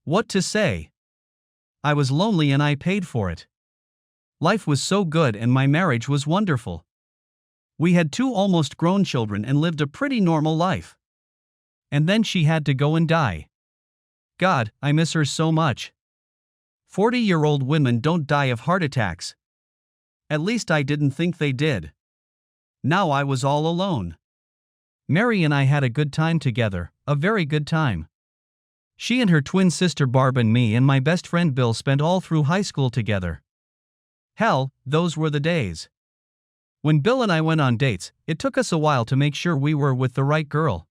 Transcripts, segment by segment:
What to say? I was lonely and I paid for it. Life was so good and my marriage was wonderful. We had 2 almost grown children and lived a pretty normal life. And then she had to go and die. God, I miss her so much. 40-year-old women don't die of heart attacks. At least I didn't think they did. Now I was all alone. Mary and I had a good time together, a very good time. She and her twin sister Barb and me and my best friend Bill spent all through high school together. Hell, those were the days. When Bill and I went on dates, it took us a while to make sure we were with the right girl.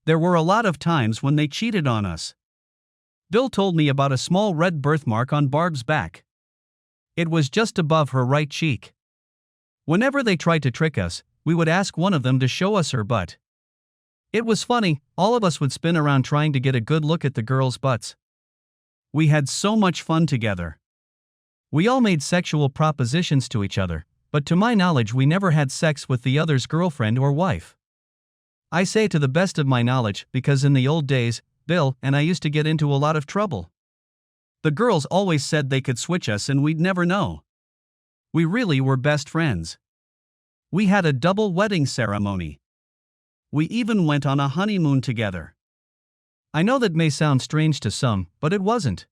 There were a lot of times when they cheated on us. Bill told me about a small red birthmark on Barb's back. It was just above her right cheek. Whenever they tried to trick us, we would ask one of them to show us her butt. It was funny, all of us would spin around trying to get a good look at the girls' butts. We had so much fun together. We all made sexual propositions to each other, but to my knowledge we never had sex with the other's girlfriend or wife. I say to the best of my knowledge because in the old days, Bill and I used to get into a lot of trouble. The girls always said they could switch us and we'd never know. We really were best friends. We had a double wedding ceremony. We even went on a honeymoon together. I know that may sound strange to some, but it wasn't.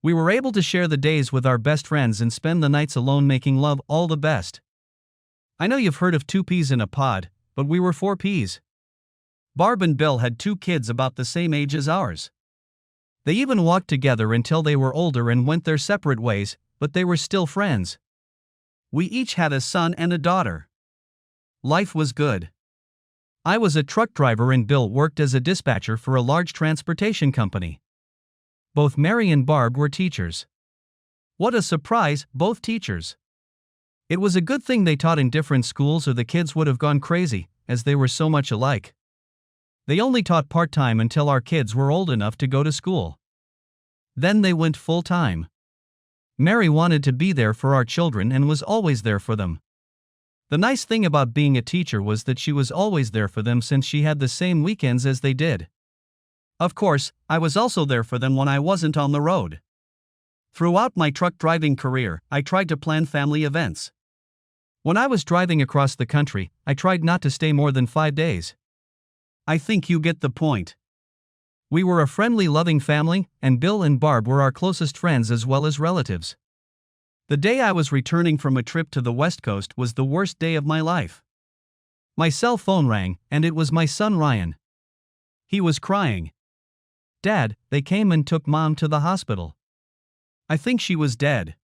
We were able to share the days with our best friends and spend the nights alone making love all the best. I know you've heard of 2 peas in a pod, but we were 4 peas. Barb and Bill had 2 kids about the same age as ours. They even walked together until they were older and went their separate ways, but they were still friends. We each had a son and a daughter. Life was good. I was a truck driver and Bill worked as a dispatcher for a large transportation company. Both Mary and Barb were teachers. What a surprise, both teachers. It was a good thing they taught in different schools or the kids would have gone crazy, as they were so much alike. They only taught part-time until our kids were old enough to go to school. Then they went full-time. Mary wanted to be there for our children and was always there for them. The nice thing about being a teacher was that she was always there for them since she had the same weekends as they did. Of course, I was also there for them when I wasn't on the road. Throughout my truck driving career, I tried to plan family events. When I was driving across the country, I tried not to stay more than 5 days. I think you get the point. We were a friendly, loving family, and Bill and Barb were our closest friends as well as relatives. The day I was returning from a trip to the West Coast was the worst day of my life. My cell phone rang, and it was my son Ryan. He was crying. "Dad, they came and took Mom to the hospital. I think she was dead."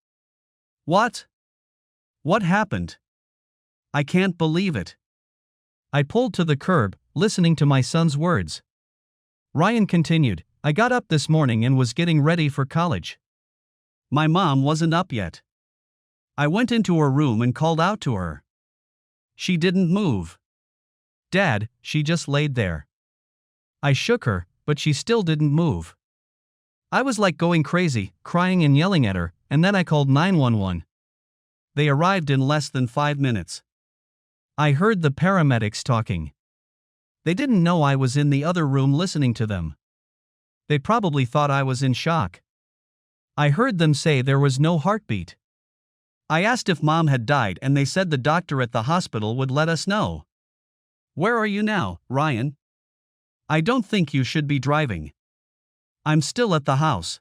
"What? What happened? I can't believe it." I pulled to the curb, listening to my son's words. Ryan continued, "I got up this morning and was getting ready for college. My mom wasn't up yet. I went into her room and called out to her. She didn't move. Dad, she just laid there. I shook her, but she still didn't move. I was like going crazy, crying and yelling at her, and then I called 911. They arrived in less than 5 minutes. I heard the paramedics talking. They didn't know I was in the other room listening to them. They probably thought I was in shock. I heard them say there was no heartbeat. I asked if Mom had died and they said the doctor at the hospital would let us know. Where are you now, Ryan? I don't think you should be driving. I'm still at the house.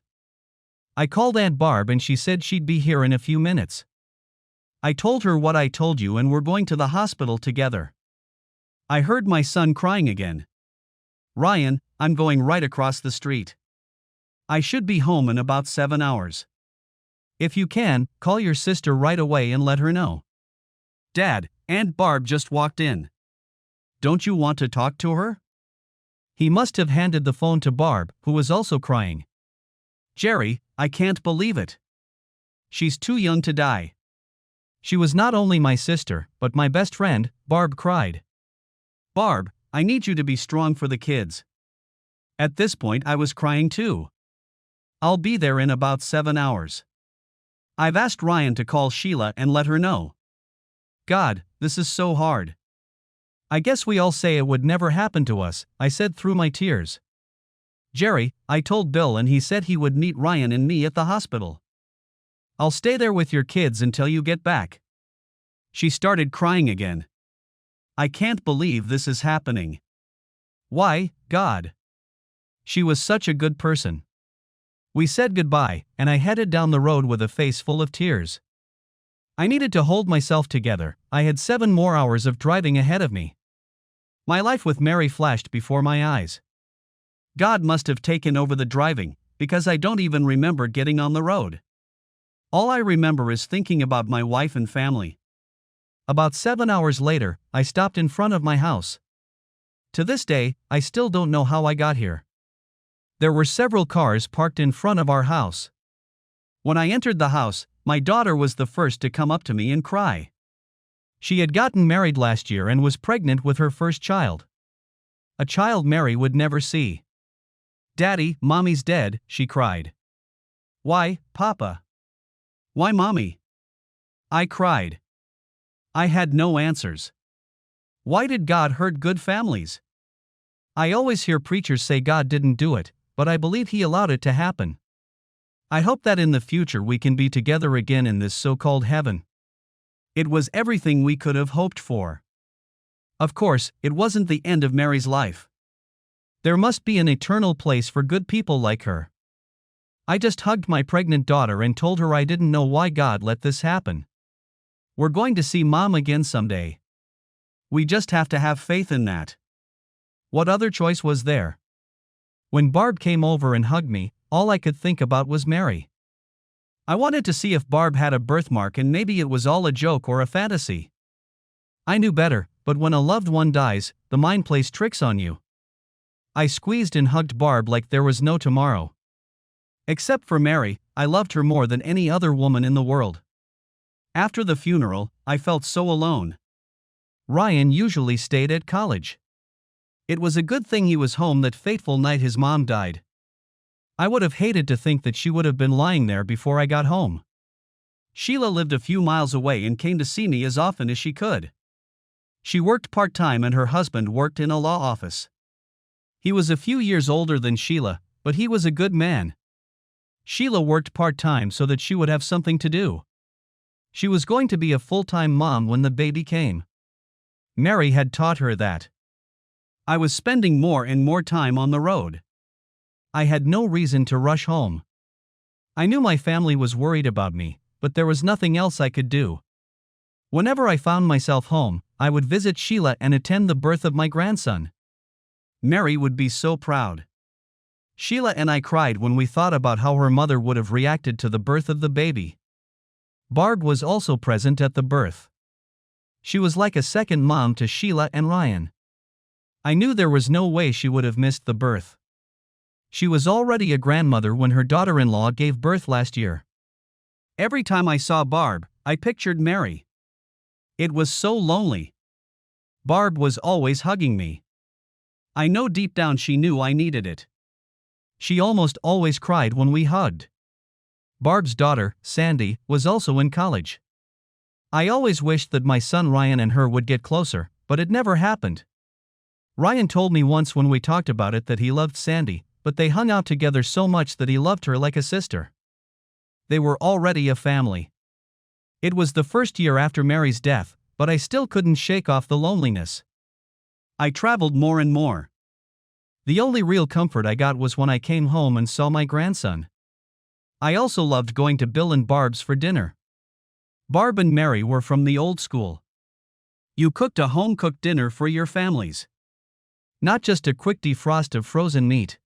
I called Aunt Barb and she said she'd be here in a few minutes. I told her what I told you and we're going to the hospital together. I heard my son crying again. Ryan, I'm going right across the street. I should be home in about 7 hours. If you can, call your sister right away and let her know. Dad, Aunt Barb just walked in. Don't you want to talk to her? He must have handed the phone to Barb, who was also crying. Jerry, I can't believe it. She's too young to die. She was not only my sister, but my best friend, Barb cried. Barb, I need you to be strong for the kids. At this point I was crying too. I'll be there in about 7 hours. I've asked Ryan to call Sheila and let her know. God, this is so hard. I guess we all say it would never happen to us, I said through my tears. Jerry, I told Bill and he said he would meet Ryan and me at the hospital. I'll stay there with your kids until you get back. She started crying again. I can't believe this is happening. Why, God? She was such a good person. We said goodbye, and I headed down the road with a face full of tears. I needed to hold myself together. I had 7 more hours of driving ahead of me. My life with Mary flashed before my eyes. God must have taken over the driving, because I don't even remember getting on the road. All I remember is thinking about my wife and family. About 7 hours later, I stopped in front of my house. To this day, I still don't know how I got here. There were several cars parked in front of our house. When I entered the house, my daughter was the first to come up to me and cry. She had gotten married last year and was pregnant with her first child. A child Mary would never see. "Daddy, Mommy's dead," she cried. "Why, Papa? Why, Mommy?" I cried. I had no answers. Why did God hurt good families? I always hear preachers say God didn't do it, but I believe He allowed it to happen. I hope that in the future we can be together again in this so-called heaven. It was everything we could have hoped for. Of course, it wasn't the end of Mary's life. There must be an eternal place for good people like her. I just hugged my pregnant daughter and told her I didn't know why God let this happen. We're going to see Mom again someday. We just have to have faith in that. What other choice was there? When Barb came over and hugged me, all I could think about was Mary. I wanted to see if Barb had a birthmark and maybe it was all a joke or a fantasy. I knew better, but when a loved one dies, the mind plays tricks on you. I squeezed and hugged Barb like there was no tomorrow. Except for Mary, I loved her more than any other woman in the world. After the funeral, I felt so alone. Ryan usually stayed at college. It was a good thing he was home that fateful night his mom died. I would have hated to think that she would have been lying there before I got home. Sheila lived a few miles away and came to see me as often as she could. She worked part-time and her husband worked in a law office. He was a few years older than Sheila, but he was a good man. Sheila worked part-time so that she would have something to do. She was going to be a full-time mom when the baby came. Mary had taught her that. I was spending more and more time on the road. I had no reason to rush home. I knew my family was worried about me, but there was nothing else I could do. Whenever I found myself home, I would visit Sheila and attend the birth of my grandson. Mary would be so proud. Sheila and I cried when we thought about how her mother would have reacted to the birth of the baby. Barb was also present at the birth. She was like a second mom to Sheila and Ryan. I knew there was no way she would have missed the birth. She was already a grandmother when her daughter-in-law gave birth last year. Every time I saw Barb, I pictured Mary. It was so lonely. Barb was always hugging me. I know deep down she knew I needed it. She almost always cried when we hugged. Barb's daughter, Sandy, was also in college. I always wished that my son Ryan and her would get closer, but it never happened. Ryan told me once when we talked about it that he loved Sandy, but they hung out together so much that he loved her like a sister. They were already a family. It was the first year after Mary's death, but I still couldn't shake off the loneliness. I traveled more and more. The only real comfort I got was when I came home and saw my grandson. I also loved going to Bill and Barb's for dinner. Barb and Mary were from the old school. You cooked a home-cooked dinner for your families. Not just a quick defrost of frozen meat.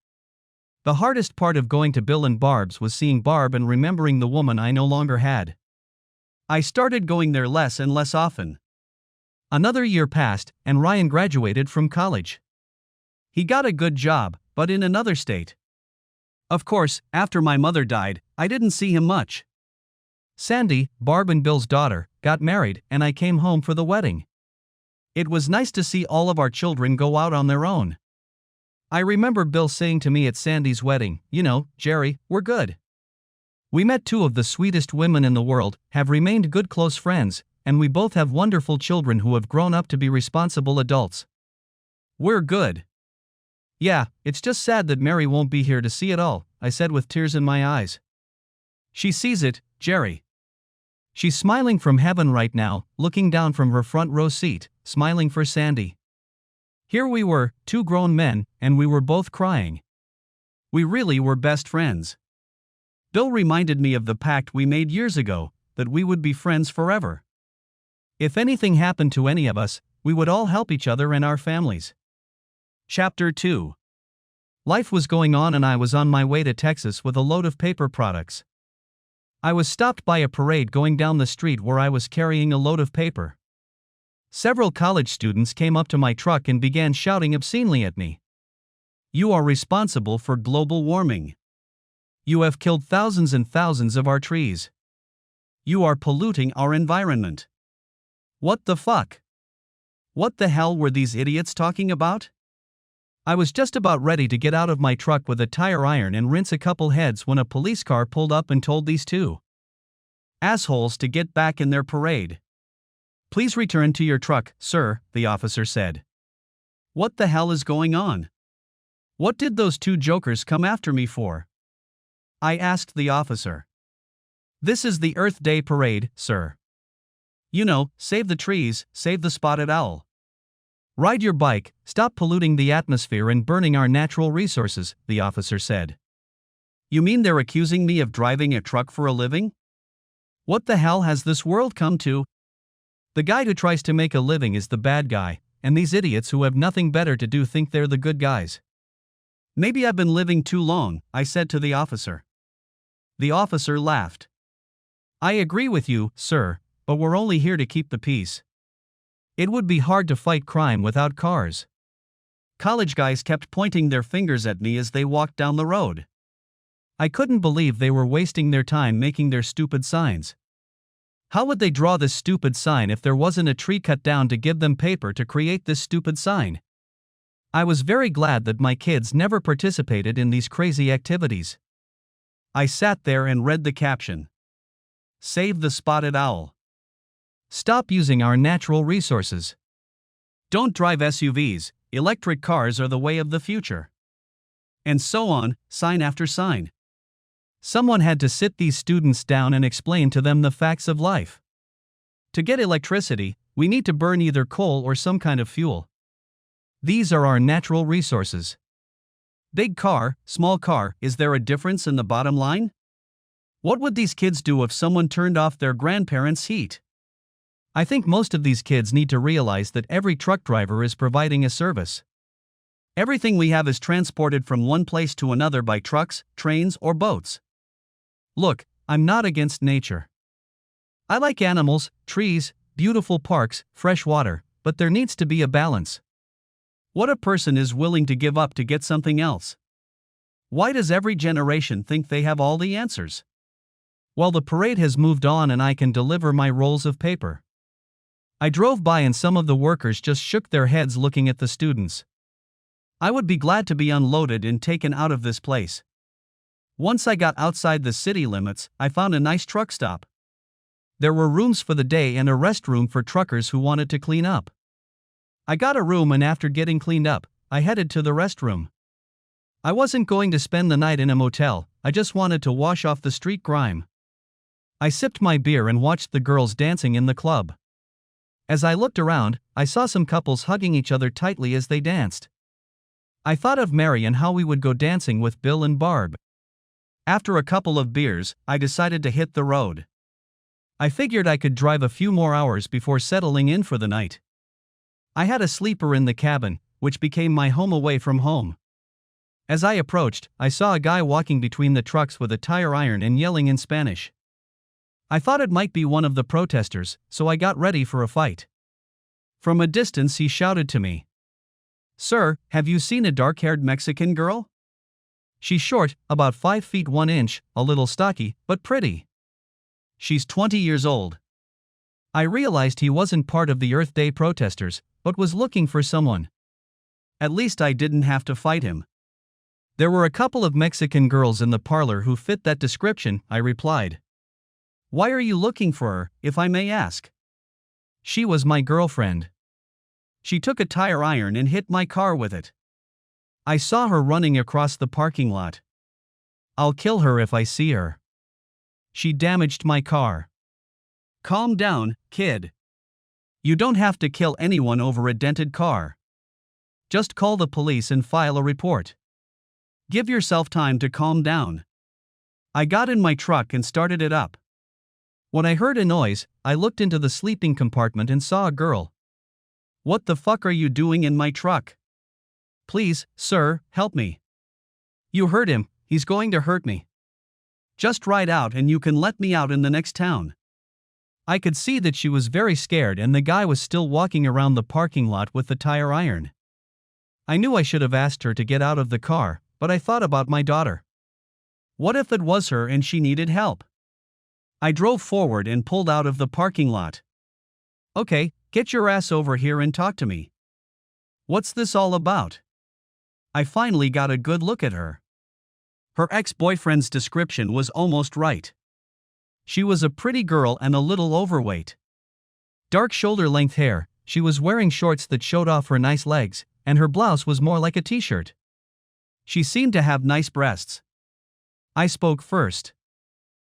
The hardest part of going to Bill and Barb's was seeing Barb and remembering the woman I no longer had. I started going there less and less often. Another year passed, and Ryan graduated from college. He got a good job, but in another state. Of course, after my mother died, I didn't see him much. Sandy, Barb and Bill's daughter, got married, and I came home for the wedding. It was nice to see all of our children go out on their own. I remember Bill saying to me at Sandy's wedding, "You know, Jerry, we're good. We met two of the sweetest women in the world, have remained good close friends, and we both have wonderful children who have grown up to be responsible adults. We're good." Yeah, it's just sad that Mary won't be here to see it all, I said with tears in my eyes. She sees it, Jerry. She's smiling from heaven right now, looking down from her front row seat, smiling for Sandy. Here we were, two grown men, and we were both crying. We really were best friends. Bill reminded me of the pact we made years ago, that we would be friends forever. If anything happened to any of us, we would all help each other and our families. Chapter 2. Life was going on and I was on my way to Texas with a load of paper products. I was stopped by a parade going down the street where I was carrying a load of paper. Several college students came up to my truck and began shouting obscenely at me. You are responsible for global warming. You have killed thousands and thousands of our trees. You are polluting our environment. What the fuck? What the hell were these idiots talking about? I was just about ready to get out of my truck with a tire iron and rinse a couple heads when a police car pulled up and told these two assholes to get back in their parade. Please return to your truck, sir, the officer said. What the hell is going on? What did those two jokers come after me for? I asked the officer. This is the Earth Day parade, sir. You know, save the trees, save the spotted owl. Ride your bike, stop polluting the atmosphere and burning our natural resources, the officer said. You mean they're accusing me of driving a truck for a living? What the hell has this world come to? The guy who tries to make a living is the bad guy, and these idiots who have nothing better to do think they're the good guys. Maybe I've been living too long, I said to the officer. The officer laughed. I agree with you, sir, but we're only here to keep the peace. It would be hard to fight crime without cars. College guys kept pointing their fingers at me as they walked down the road. I couldn't believe they were wasting their time making their stupid signs. How would they draw this stupid sign if there wasn't a tree cut down to give them paper to create this stupid sign? I was very glad that my kids never participated in these crazy activities. I sat there and read the caption. Save the spotted owl. Stop using our natural resources. Don't drive SUVs, electric cars are the way of the future. And so on, sign after sign. Someone had to sit these students down and explain to them the facts of life. To get electricity, we need to burn either coal or some kind of fuel. These are our natural resources. Big car, small car, is there a difference in the bottom line? What would these kids do if someone turned off their grandparents' heat? I think most of these kids need to realize that every truck driver is providing a service. Everything we have is transported from one place to another by trucks, trains, or boats. Look, I'm not against nature. I like animals, trees, beautiful parks, fresh water, but there needs to be a balance. What a person is willing to give up to get something else. Why does every generation think they have all the answers? Well, the parade has moved on and I can deliver my rolls of paper. I drove by and some of the workers just shook their heads looking at the students. I would be glad to be unloaded and taken out of this place. Once I got outside the city limits, I found a nice truck stop. There were rooms for the day and a restroom for truckers who wanted to clean up. I got a room and after getting cleaned up, I headed to the restroom. I wasn't going to spend the night in a motel, I just wanted to wash off the street grime. I sipped my beer and watched the girls dancing in the club. As I looked around, I saw some couples hugging each other tightly as they danced. I thought of Mary and how we would go dancing with Bill and Barb. After a couple of beers, I decided to hit the road. I figured I could drive a few more hours before settling in for the night. I had a sleeper in the cabin, which became my home away from home. As I approached, I saw a guy walking between the trucks with a tire iron and yelling in Spanish. I thought it might be one of the protesters, so I got ready for a fight. From a distance he shouted to me. Sir, have you seen a dark-haired Mexican girl? She's short, about 5 feet 1 inch, a little stocky, but pretty. She's 20 years old. I realized he wasn't part of the Earth Day protesters, but was looking for someone. At least I didn't have to fight him. There were a couple of Mexican girls in the parlor who fit that description, I replied. Why are you looking for her, if I may ask? She was my girlfriend. She took a tire iron and hit my car with it. I saw her running across the parking lot. I'll kill her if I see her. She damaged my car. Calm down, kid. You don't have to kill anyone over a dented car. Just call the police and file a report. Give yourself time to calm down. I got in my truck and started it up. When I heard a noise, I looked into the sleeping compartment and saw a girl. What the fuck are you doing in my truck? Please, sir, help me. You heard him, he's going to hurt me. Just ride out and you can let me out in the next town. I could see that she was very scared and the guy was still walking around the parking lot with the tire iron. I knew I should have asked her to get out of the car, but I thought about my daughter. What if it was her and she needed help? I drove forward and pulled out of the parking lot. Okay, get your ass over here and talk to me. What's this all about? I finally got a good look at her. Her ex-boyfriend's description was almost right. She was a pretty girl and a little overweight. Dark shoulder-length hair, she was wearing shorts that showed off her nice legs, and her blouse was more like a t-shirt. She seemed to have nice breasts. I spoke first.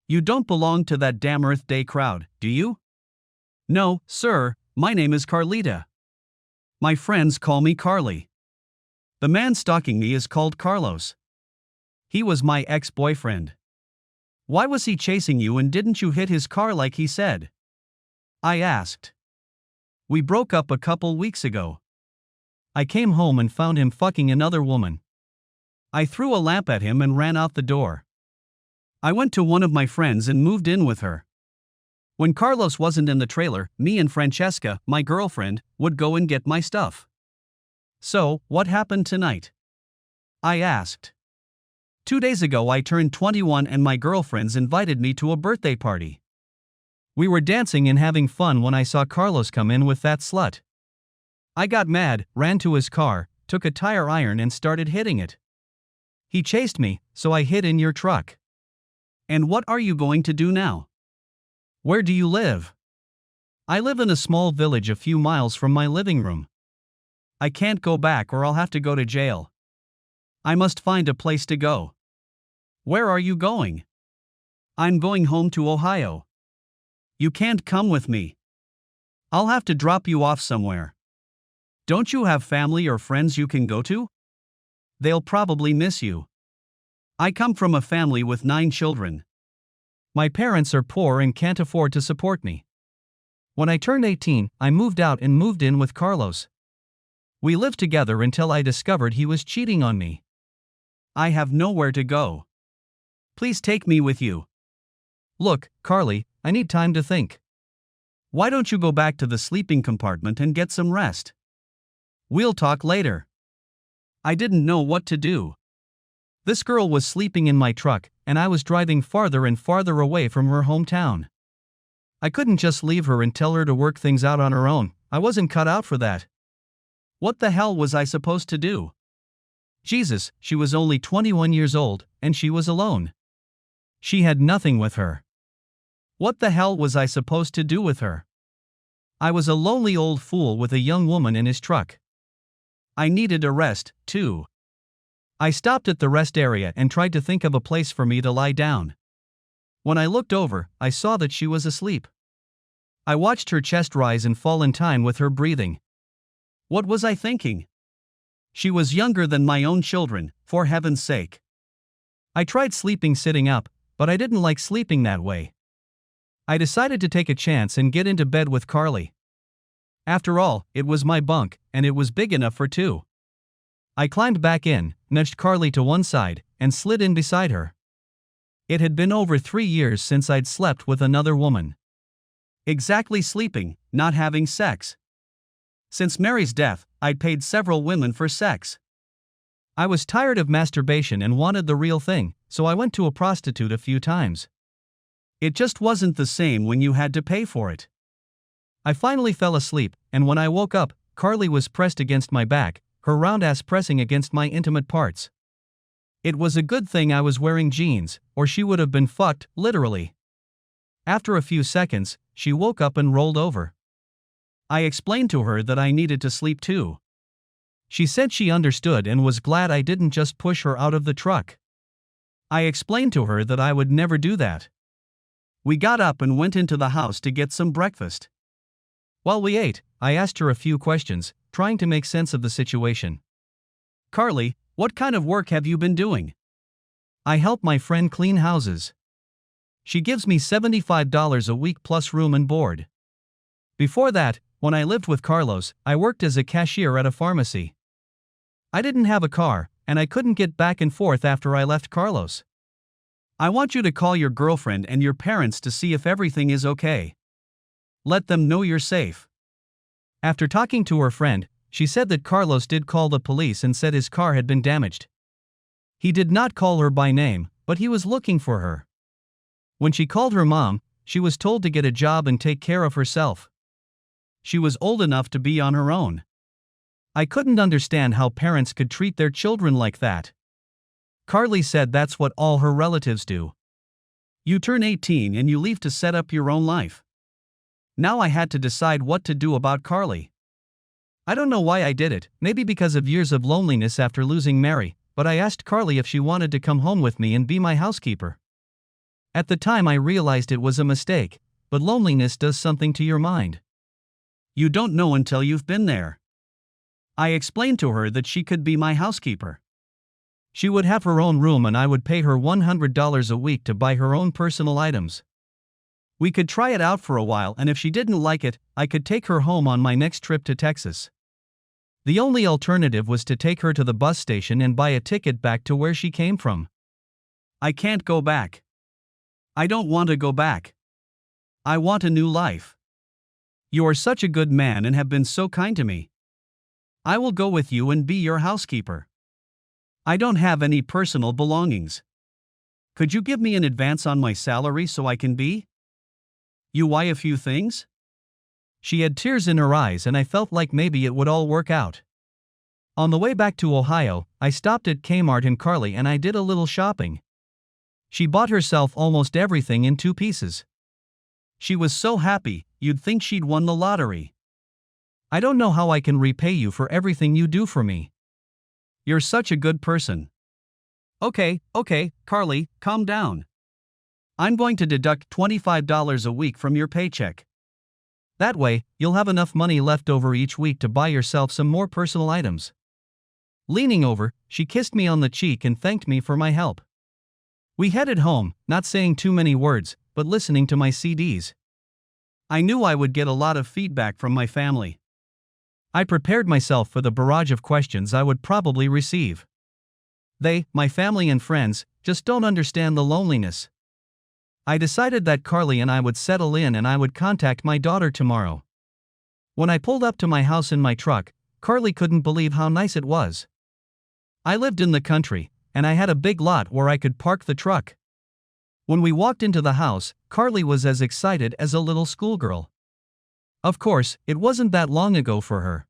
You don't belong to that damn Earth Day crowd, do you? No, sir, my name is Carlita. My friends call me Carly. The man stalking me is called Carlos. He was my ex-boyfriend. Why was he chasing you and didn't you hit his car like he said? I asked. We broke up a couple weeks ago. I came home and found him fucking another woman. I threw a lamp at him and ran out the door. I went to one of my friends and moved in with her. When Carlos wasn't in the trailer, me and Francesca, my girlfriend, would go and get my stuff. So, what happened tonight? I asked. 2 days ago I turned 21 and my girlfriends invited me to a birthday party. We were dancing and having fun when I saw Carlos come in with that slut. I got mad, ran to his car, took a tire iron and started hitting it. He chased me, so I hid in your truck. And what are you going to do now? Where do you live? I live in a small village a few miles from my living room. I can't go back or I'll have to go to jail. I must find a place to go. Where are you going? I'm going home to Ohio. You can't come with me. I'll have to drop you off somewhere. Don't you have family or friends you can go to? They'll probably miss you. I come from a family with 9 children. My parents are poor and can't afford to support me. When I turned 18, I moved out and moved in with Carlos. We lived together until I discovered he was cheating on me. I have nowhere to go. Please take me with you. Look, Carly, I need time to think. Why don't you go back to the sleeping compartment and get some rest? We'll talk later. I didn't know what to do. This girl was sleeping in my truck, and I was driving farther and farther away from her hometown. I couldn't just leave her and tell her to work things out on her own. I wasn't cut out for that. What the hell was I supposed to do? Jesus, she was only 21 years old, and she was alone. She had nothing with her. What the hell was I supposed to do with her? I was a lonely old fool with a young woman in his truck. I needed a rest, too. I stopped at the rest area and tried to think of a place for me to lie down. When I looked over, I saw that she was asleep. I watched her chest rise and fall in time with her breathing. What was I thinking? She was younger than my own children, for heaven's sake. I tried sleeping sitting up, but I didn't like sleeping that way. I decided to take a chance and get into bed with Carly. After all, it was my bunk, and it was big enough for 2. I climbed back in, nudged Carly to one side, and slid in beside her. It had been over 3 years since I'd slept with another woman. Exactly sleeping, not having sex. Since Mary's death, I'd paid several women for sex. I was tired of masturbation and wanted the real thing, so I went to a prostitute a few times. It just wasn't the same when you had to pay for it. I finally fell asleep, and when I woke up, Carly was pressed against my back, her round ass pressing against my intimate parts. It was a good thing I was wearing jeans, or she would have been fucked, literally. After a few seconds, she woke up and rolled over. I explained to her that I needed to sleep too. She said she understood and was glad I didn't just push her out of the truck. I explained to her that I would never do that. We got up and went into the house to get some breakfast. While we ate, I asked her a few questions, trying to make sense of the situation. Carly, what kind of work have you been doing? I help my friend clean houses. She gives me $75 a week plus room and board. Before that, when I lived with Carlos, I worked as a cashier at a pharmacy. I didn't have a car, and I couldn't get back and forth after I left Carlos. I want you to call your girlfriend and your parents to see if everything is okay. Let them know you're safe. After talking to her friend, she said that Carlos did call the police and said his car had been damaged. He did not call her by name, but he was looking for her. When she called her mom, she was told to get a job and take care of herself. She was old enough to be on her own. I couldn't understand how parents could treat their children like that. Carly said that's what all her relatives do. You turn 18 and you leave to set up your own life. Now I had to decide what to do about Carly. I don't know why I did it, maybe because of years of loneliness after losing Mary, but I asked Carly if she wanted to come home with me and be my housekeeper. At the time I realized it was a mistake, but loneliness does something to your mind. You don't know until you've been there. I explained to her that she could be my housekeeper. She would have her own room and I would pay her $100 a week to buy her own personal items. We could try it out for a while, and if she didn't like it, I could take her home on my next trip to Texas. The only alternative was to take her to the bus station and buy a ticket back to where she came from. I can't go back. I don't want to go back. I want a new life. You are such a good man and have been so kind to me. I will go with you and be your housekeeper. I don't have any personal belongings. Could you give me an advance on my salary so I can be? You buy a few things? She had tears in her eyes and I felt like maybe it would all work out. On the way back to Ohio, I stopped at Kmart in Carly and I did a little shopping. She bought herself almost everything in 2 pieces. She was so happy, you'd think she'd won the lottery. I don't know how I can repay you for everything you do for me. You're such a good person. Okay, Carly, calm down. I'm going to deduct $25 a week from your paycheck. That way, you'll have enough money left over each week to buy yourself some more personal items. Leaning over, she kissed me on the cheek and thanked me for my help. We headed home, not saying too many words, but listening to my CDs. I knew I would get a lot of feedback from my family. I prepared myself for the barrage of questions I would probably receive. They, my family and friends, just don't understand the loneliness. I decided that Carly and I would settle in and I would contact my daughter tomorrow. When I pulled up to my house in my truck, Carly couldn't believe how nice it was. I lived in the country, and I had a big lot where I could park the truck. When we walked into the house, Carly was as excited as a little schoolgirl. Of course, it wasn't that long ago for her.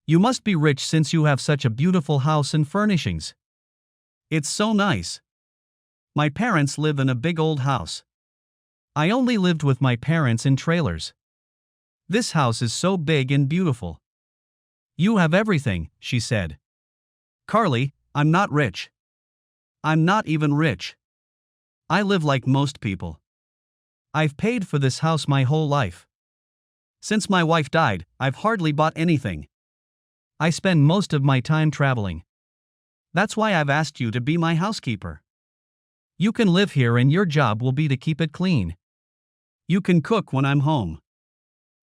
You must be rich since you have such a beautiful house and furnishings. It's so nice. My parents live in a big old house. I only lived with my parents in trailers. This house is so big and beautiful. You have everything, she said. Carly, I'm not rich. I'm not even rich. I live like most people. I've paid for this house my whole life. Since my wife died, I've hardly bought anything. I spend most of my time traveling. That's why I've asked you to be my housekeeper. You can live here and your job will be to keep it clean. You can cook when I'm home.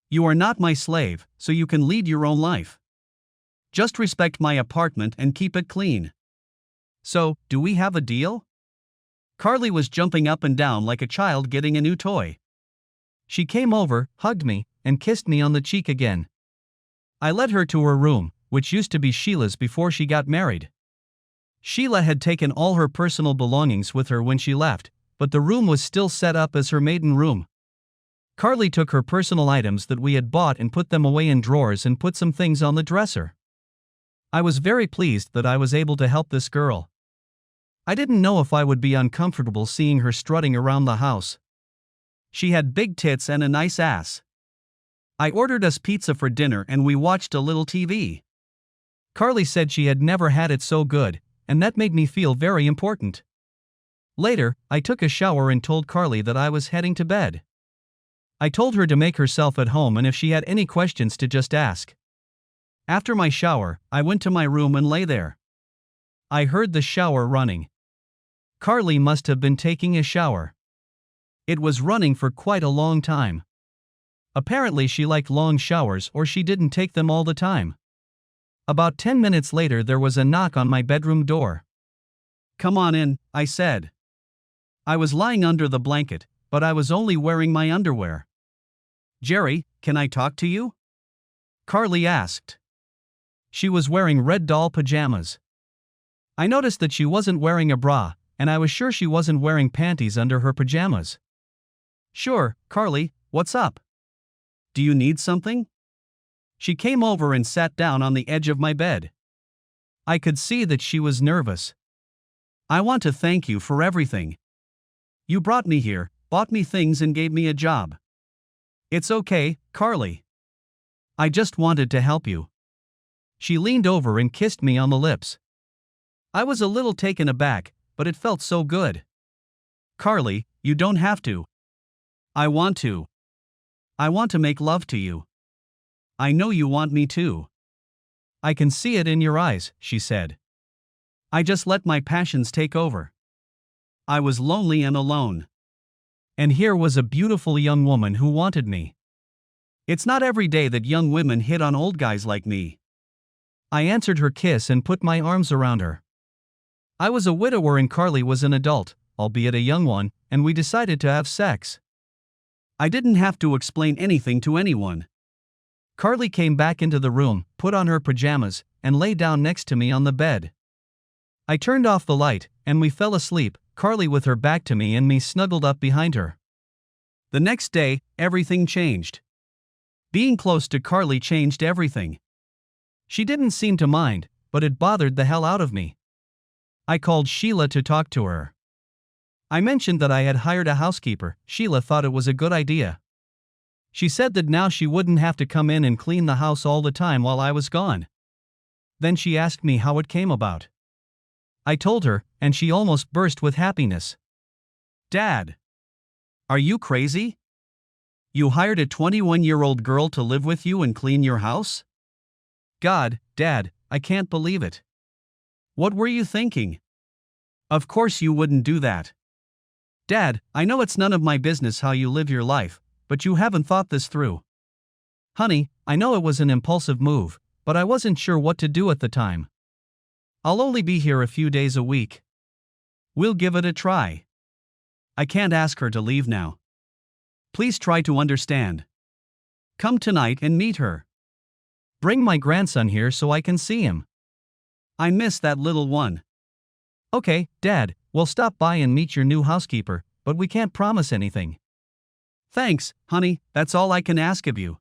You are not my slave, so you can lead your own life. Just respect my apartment and keep it clean. So, do we have a deal? Carly was jumping up and down like a child getting a new toy. She came over, hugged me, and kissed me on the cheek again. I led her to her room, which used to be Sheila's before she got married. Sheila had taken all her personal belongings with her when she left, but the room was still set up as her maiden room. Carly took her personal items that we had bought and put them away in drawers and put some things on the dresser. I was very pleased that I was able to help this girl. I didn't know if I would be uncomfortable seeing her strutting around the house. She had big tits and a nice ass. I ordered us pizza for dinner and we watched a little TV. Carly said she had never had it so good, and that made me feel very important. Later, I took a shower and told Carly that I was heading to bed. I told her to make herself at home and if she had any questions to just ask. After my shower, I went to my room and lay there. I heard the shower running. Carly must have been taking a shower. It was running for quite a long time. Apparently she liked long showers or she didn't take them all the time. About 10 minutes later there was a knock on my bedroom door. "Come on in," I said. I was lying under the blanket, but I was only wearing my underwear. "Jerry, can I talk to you?" Carly asked. She was wearing red doll pajamas. I noticed that she wasn't wearing a bra, and I was sure she wasn't wearing panties under her pajamas. "Sure, Carly, what's up? Do you need something?" She came over and sat down on the edge of my bed. I could see that she was nervous. "I want to thank you for everything. You brought me here, bought me things and gave me a job." "It's okay, Carly. I just wanted to help you." She leaned over and kissed me on the lips. I was a little taken aback, but it felt so good. "Carly, you don't have to." "I want to. I want to make love to you." "I know you want me to." "I can see it in your eyes," she said. I just let my passions take over. I was lonely and alone. And here was a beautiful young woman who wanted me. It's not every day that young women hit on old guys like me. I answered her kiss and put my arms around her. I was a widower and Carly was an adult, albeit a young one, and we decided to have sex. I didn't have to explain anything to anyone. Carly came back into the room, put on her pajamas, and lay down next to me on the bed. I turned off the light, and we fell asleep, Carly with her back to me and me snuggled up behind her. The next day, everything changed. Being close to Carly changed everything. She didn't seem to mind, but it bothered the hell out of me. I called Sheila to talk to her. I mentioned that I had hired a housekeeper. Sheila thought it was a good idea. She said that now she wouldn't have to come in and clean the house all the time while I was gone. Then she asked me how it came about. I told her, and she almost burst with happiness. "Dad, are you crazy? You hired a 21-year-old girl to live with you and clean your house? God, Dad, I can't believe it. What were you thinking? Of course you wouldn't do that. Dad, I know it's none of my business how you live your life, but you haven't thought this through. Honey, I know it was an impulsive move, but I wasn't sure what to do at the time. I'll only be here a few days a week. We'll give it a try. I can't ask her to leave now. Please try to understand. Come tonight and meet her. Bring my grandson here so I can see him. I miss that little one." "Okay, Dad, we'll stop by and meet your new housekeeper, but we can't promise anything." "Thanks, honey, that's all I can ask of you.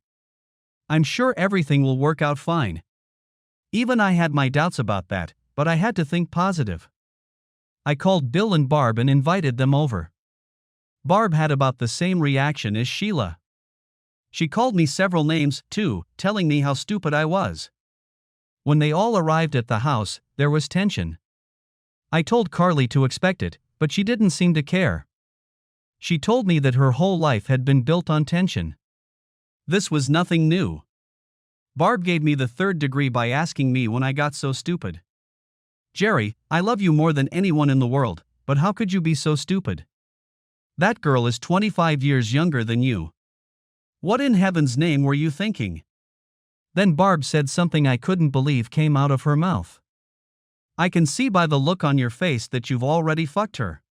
I'm sure everything will work out fine." Even I had my doubts about that, but I had to think positive. I called Bill and Barb and invited them over. Barb had about the same reaction as Sheila. She called me several names, too, telling me how stupid I was. When they all arrived at the house, there was tension. I told Carly to expect it, but she didn't seem to care. She told me that her whole life had been built on tension. This was nothing new. Barb gave me the third degree by asking me when I got so stupid. "Jerry, I love you more than anyone in the world, but how could you be so stupid? That girl is 25 years younger than you. What in heaven's name were you thinking?" Then Barb said something I couldn't believe came out of her mouth. "I can see by the look on your face that you've already fucked her.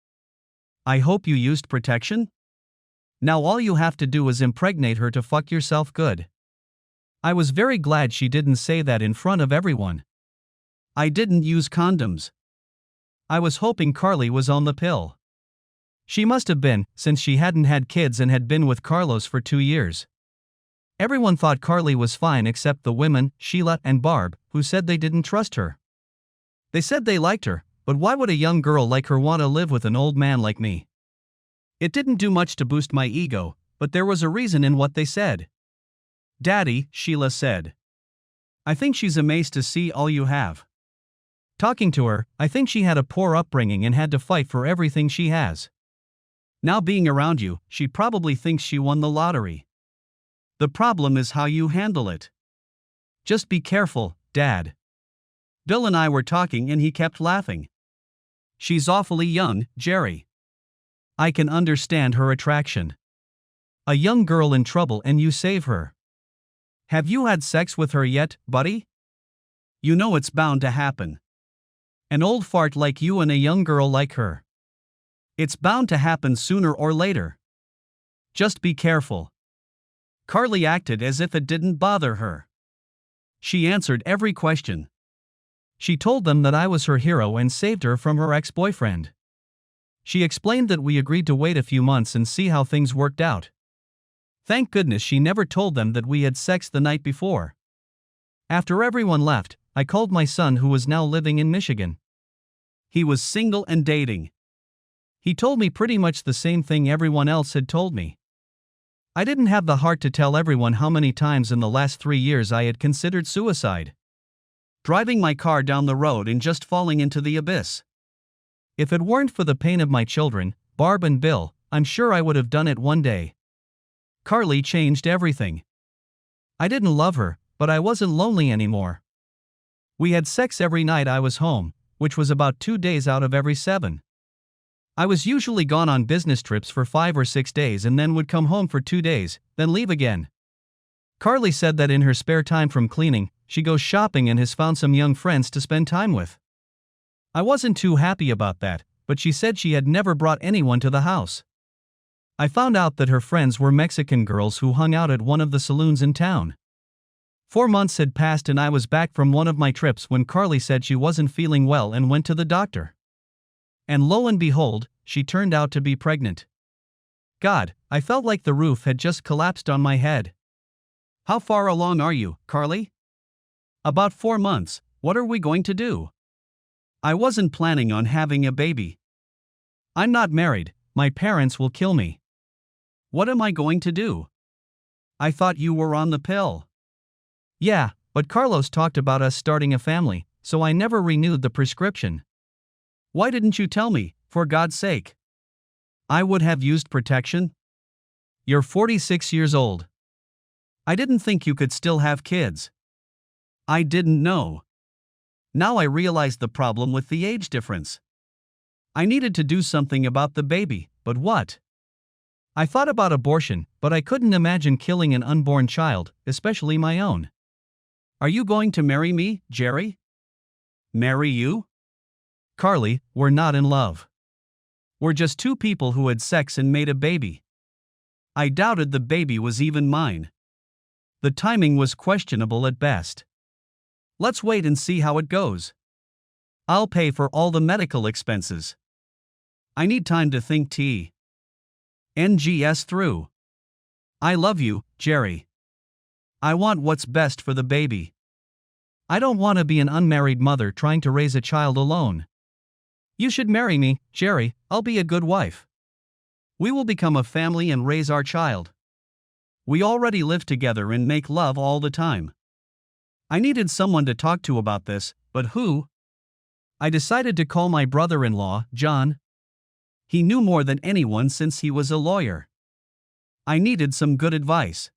I hope you used protection? Now all you have to do is impregnate her to fuck yourself good." I was very glad she didn't say that in front of everyone. I didn't use condoms. I was hoping Carly was on the pill. She must have been, since she hadn't had kids and had been with Carlos for 2 years. Everyone thought Carly was fine except the women, Sheila and Barb, who said they didn't trust her. They said they liked her, but why would a young girl like her want to live with an old man like me? It didn't do much to boost my ego, but there was a reason in what they said. "Daddy," Sheila said. I think she's amazed to see all you have. Talking to her, I think she had a poor upbringing and had to fight for everything she has. Now being around you, she probably thinks she won the lottery. The problem is how you handle it. Just be careful, Dad. Bill and I were talking and he kept laughing. She's awfully young, Jerry. I can understand her attraction. A young girl in trouble and you save her. Have you had sex with her yet, buddy? You know it's bound to happen. An old fart like you and a young girl like her. It's bound to happen sooner or later. Just be careful. Carly acted as if it didn't bother her. She answered every question. She told them that I was her hero and saved her from her ex-boyfriend. She explained that we agreed to wait a few months and see how things worked out. Thank goodness she never told them that we had sex the night before. After everyone left, I called my son who was now living in Michigan. He was single and dating. He told me pretty much the same thing everyone else had told me. I didn't have the heart to tell everyone how many times in the last 3 years I had considered suicide. Driving my car down the road and just falling into the abyss. If it weren't for the pain of my children, Barb and Bill, I'm sure I would have done it one day. Carly changed everything. I didn't love her, but I wasn't lonely anymore. We had sex every night I was home, which was about 2 days out of every 7. I was usually gone on business trips for 5 or 6 days and then would come home for 2 days, then leave again. Carly said that in her spare time from cleaning, she goes shopping and has found some young friends to spend time with. I wasn't too happy about that, but she said she had never brought anyone to the house. I found out that her friends were Mexican girls who hung out at one of the saloons in town. 4 months had passed and I was back from one of my trips when Carly said she wasn't feeling well and went to the doctor. And lo and behold, she turned out to be pregnant. God, I felt like the roof had just collapsed on my head. How far along are you, Carly? About 4 months. What are we going to do? I wasn't planning on having a baby. I'm not married, my parents will kill me. What am I going to do? I thought you were on the pill. Yeah, but Carlos talked about us starting a family, so I never renewed the prescription. Why didn't you tell me, for God's sake? I would have used protection. You're 46 years old. I didn't think you could still have kids. I didn't know. Now I realize the problem with the age difference. I needed to do something about the baby, but what? I thought about abortion, but I couldn't imagine killing an unborn child, especially my own. Are you going to marry me, Jerry? Marry you? Carly, we're not in love. We're just 2 people who had sex and made a baby. I doubted the baby was even mine. The timing was questionable at best. Let's wait and see how it goes. I'll pay for all the medical expenses. I need time to think NGS through. I love you, Jerry. I want what's best for the baby. I don't want to be an unmarried mother trying to raise a child alone. You should marry me, Jerry, I'll be a good wife. We will become a family and raise our child. We already live together and make love all the time. I needed someone to talk to about this, but who? I decided to call my brother-in-law, John. He knew more than anyone since he was a lawyer. I needed some good advice.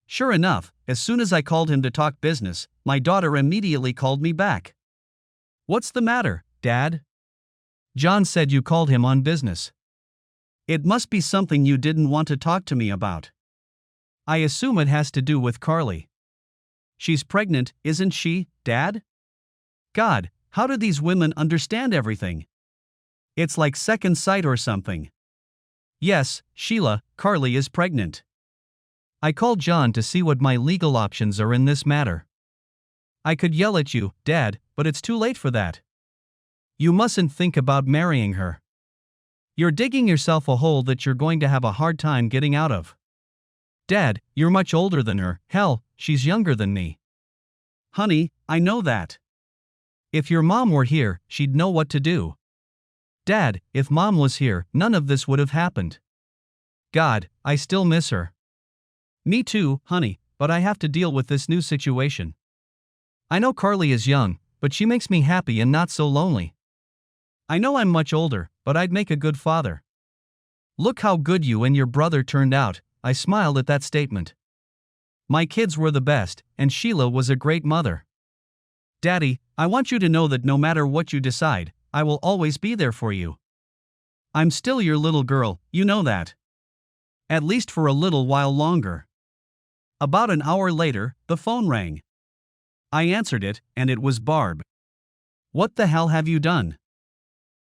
Sure enough, as soon as I called him to talk business, my daughter immediately called me back. What's the matter, Dad? John said you called him on business. It must be something you didn't want to talk to me about. I assume it has to do with Carly. She's pregnant, isn't she, Dad? God, how do these women understand everything? It's like second sight or something. Yes, Sheila, Carly is pregnant. I called John to see what my legal options are in this matter. I could yell at you, Dad, but it's too late for that. You mustn't think about marrying her. You're digging yourself a hole that you're going to have a hard time getting out of. Dad, you're much older than her, hell, she's younger than me. Honey, I know that. If your mom were here, she'd know what to do. Dad, if Mom was here, none of this would have happened. God, I still miss her. Me too, honey, but I have to deal with this new situation. I know Carly is young, but she makes me happy and not so lonely. I know I'm much older, but I'd make a good father. Look how good you and your brother turned out. I smiled at that statement. My kids were the best, and Sheila was a great mother. Daddy, I want you to know that no matter what you decide, I will always be there for you. I'm still your little girl, you know that. At least for a little while longer. About an hour later, the phone rang. I answered it, and it was Barb. What the hell have you done?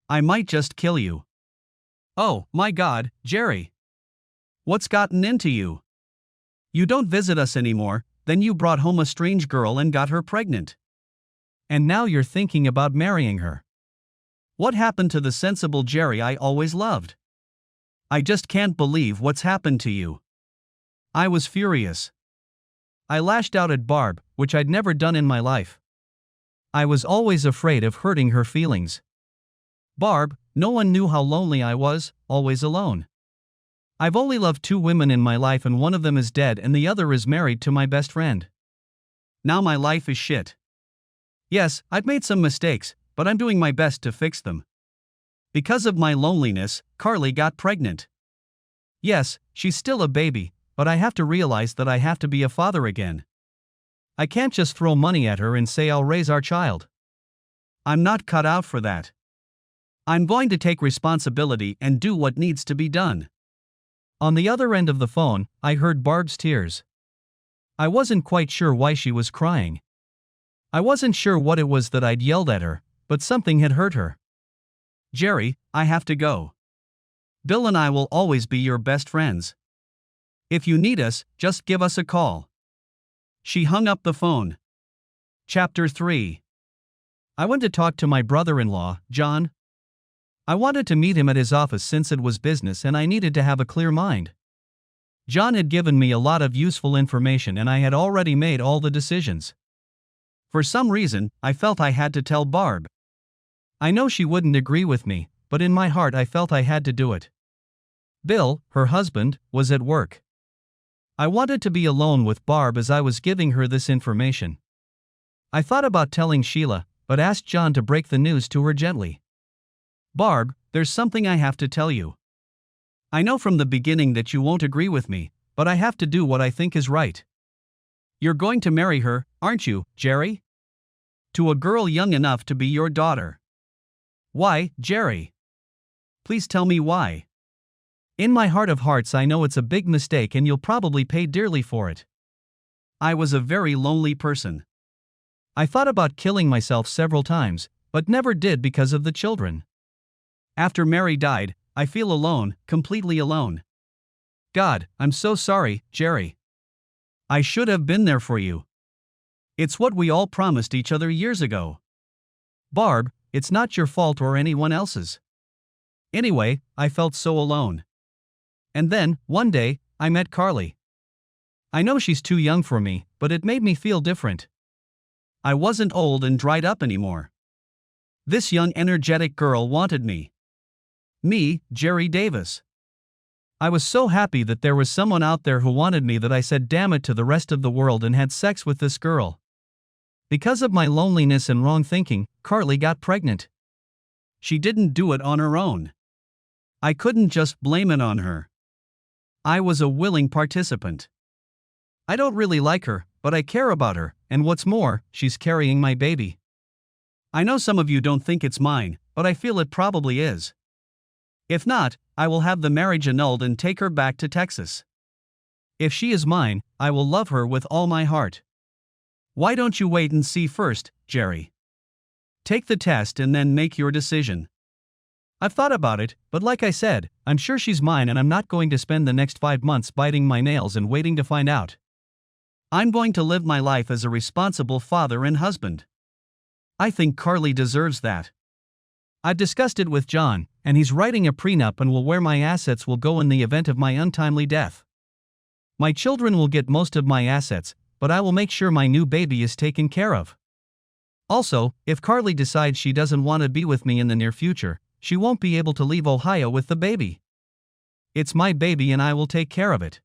I might just kill you. Oh, my God, Jerry. What's gotten into you? You don't visit us anymore, then you brought home a strange girl and got her pregnant. And now you're thinking about marrying her. What happened to the sensible Jerry I always loved? I just can't believe what's happened to you. I was furious. I lashed out at Barb, which I'd never done in my life. I was always afraid of hurting her feelings. Barb, no one knew how lonely I was, always alone. I've only loved 2 women in my life, and one of them is dead and the other is married to my best friend. Now my life is shit. Yes, I've made some mistakes, but I'm doing my best to fix them. Because of my loneliness, Carly got pregnant. Yes, she's still a baby, but I have to realize that I have to be a father again. I can't just throw money at her and say I'll raise our child. I'm not cut out for that. I'm going to take responsibility and do what needs to be done. On the other end of the phone, I heard Barb's tears. I wasn't quite sure why she was crying. I wasn't sure what it was that I'd yelled at her, but something had hurt her. Jerry, I have to go. Bill and I will always be your best friends. If you need us, just give us a call. She hung up the phone. Chapter 3. I went to talk to my brother-in-law, John. I wanted to meet him at his office since it was business and I needed to have a clear mind. John had given me a lot of useful information and I had already made all the decisions. For some reason, I felt I had to tell Barb. I know she wouldn't agree with me, but in my heart I felt I had to do it. Bill, her husband, was at work. I wanted to be alone with Barb as I was giving her this information. I thought about telling Sheila, but asked John to break the news to her gently. Barb, there's something I have to tell you. I know from the beginning that you won't agree with me, but I have to do what I think is right. You're going to marry her, aren't you, Jerry? To a girl young enough to be your daughter. Why, Jerry? Please tell me why. In my heart of hearts I know it's a big mistake and you'll probably pay dearly for it. I was a very lonely person. I thought about killing myself several times, but never did because of the children. After Mary died, I feel alone, completely alone. God, I'm so sorry, Jerry. I should have been there for you. It's what we all promised each other years ago. Barb, it's not your fault or anyone else's. Anyway, I felt so alone. And then, one day, I met Carly. I know she's too young for me, but it made me feel different. I wasn't old and dried up anymore. This young, energetic girl wanted me. Me, Jerry Davis. I was so happy that there was someone out there who wanted me that I said damn it to the rest of the world and had sex with this girl. Because of my loneliness and wrong thinking, Carly got pregnant. She didn't do it on her own. I couldn't just blame it on her. I was a willing participant. I don't really like her, but I care about her, and what's more, she's carrying my baby. I know some of you don't think it's mine, but I feel it probably is. If not, I will have the marriage annulled and take her back to Texas. If she is mine, I will love her with all my heart. Why don't you wait and see first, Jerry? Take the test and then make your decision. I've thought about it, but like I said, I'm sure she's mine and I'm not going to spend the next 5 months biting my nails and waiting to find out. I'm going to live my life as a responsible father and husband. I think Carly deserves that. I've discussed it with John, and he's writing a prenup and will where my assets will go in the event of my untimely death. My children will get most of my assets, but I will make sure my new baby is taken care of. Also, if Carly decides she doesn't want to be with me in the near future, she won't be able to leave Ohio with the baby. It's my baby and I will take care of it.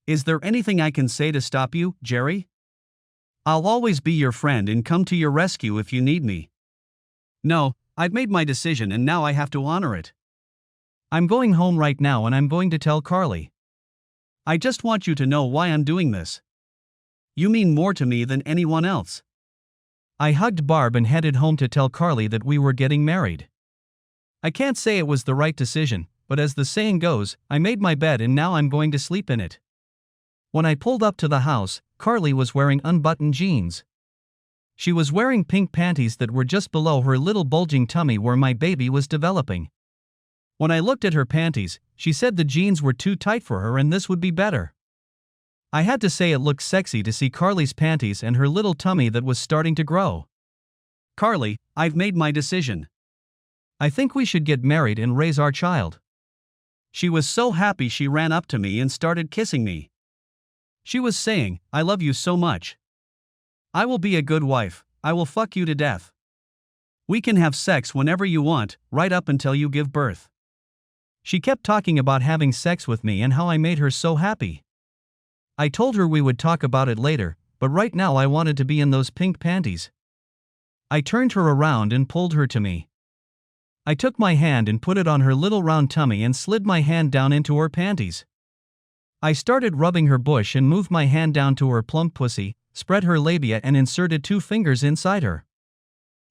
Is there anything I can say to stop you, Jerry? I'll always be your friend and come to your rescue if you need me. No, I've made my decision and now I have to honor it. I'm going home right now and I'm going to tell Carly. I just want you to know why I'm doing this. You mean more to me than anyone else. I hugged Barb and headed home to tell Carly that we were getting married. I can't say it was the right decision, but as the saying goes, I made my bed and now I'm going to sleep in it. When I pulled up to the house, Carly was wearing unbuttoned jeans. She was wearing pink panties that were just below her little bulging tummy where my baby was developing. When I looked at her panties, she said the jeans were too tight for her and this would be better. I had to say it looked sexy to see Carly's panties and her little tummy that was starting to grow. Carly, I've made my decision. I think we should get married and raise our child. She was so happy she ran up to me and started kissing me. She was saying, I love you so much. I will be a good wife, I will fuck you to death. We can have sex whenever you want, right up until you give birth. She kept talking about having sex with me and how I made her so happy. I told her we would talk about it later, but right now I wanted to be in those pink panties. I turned her around and pulled her to me. I took my hand and put it on her little round tummy and slid my hand down into her panties. I started rubbing her bush and moved my hand down to her plump pussy, spread her labia and inserted 2 fingers inside her.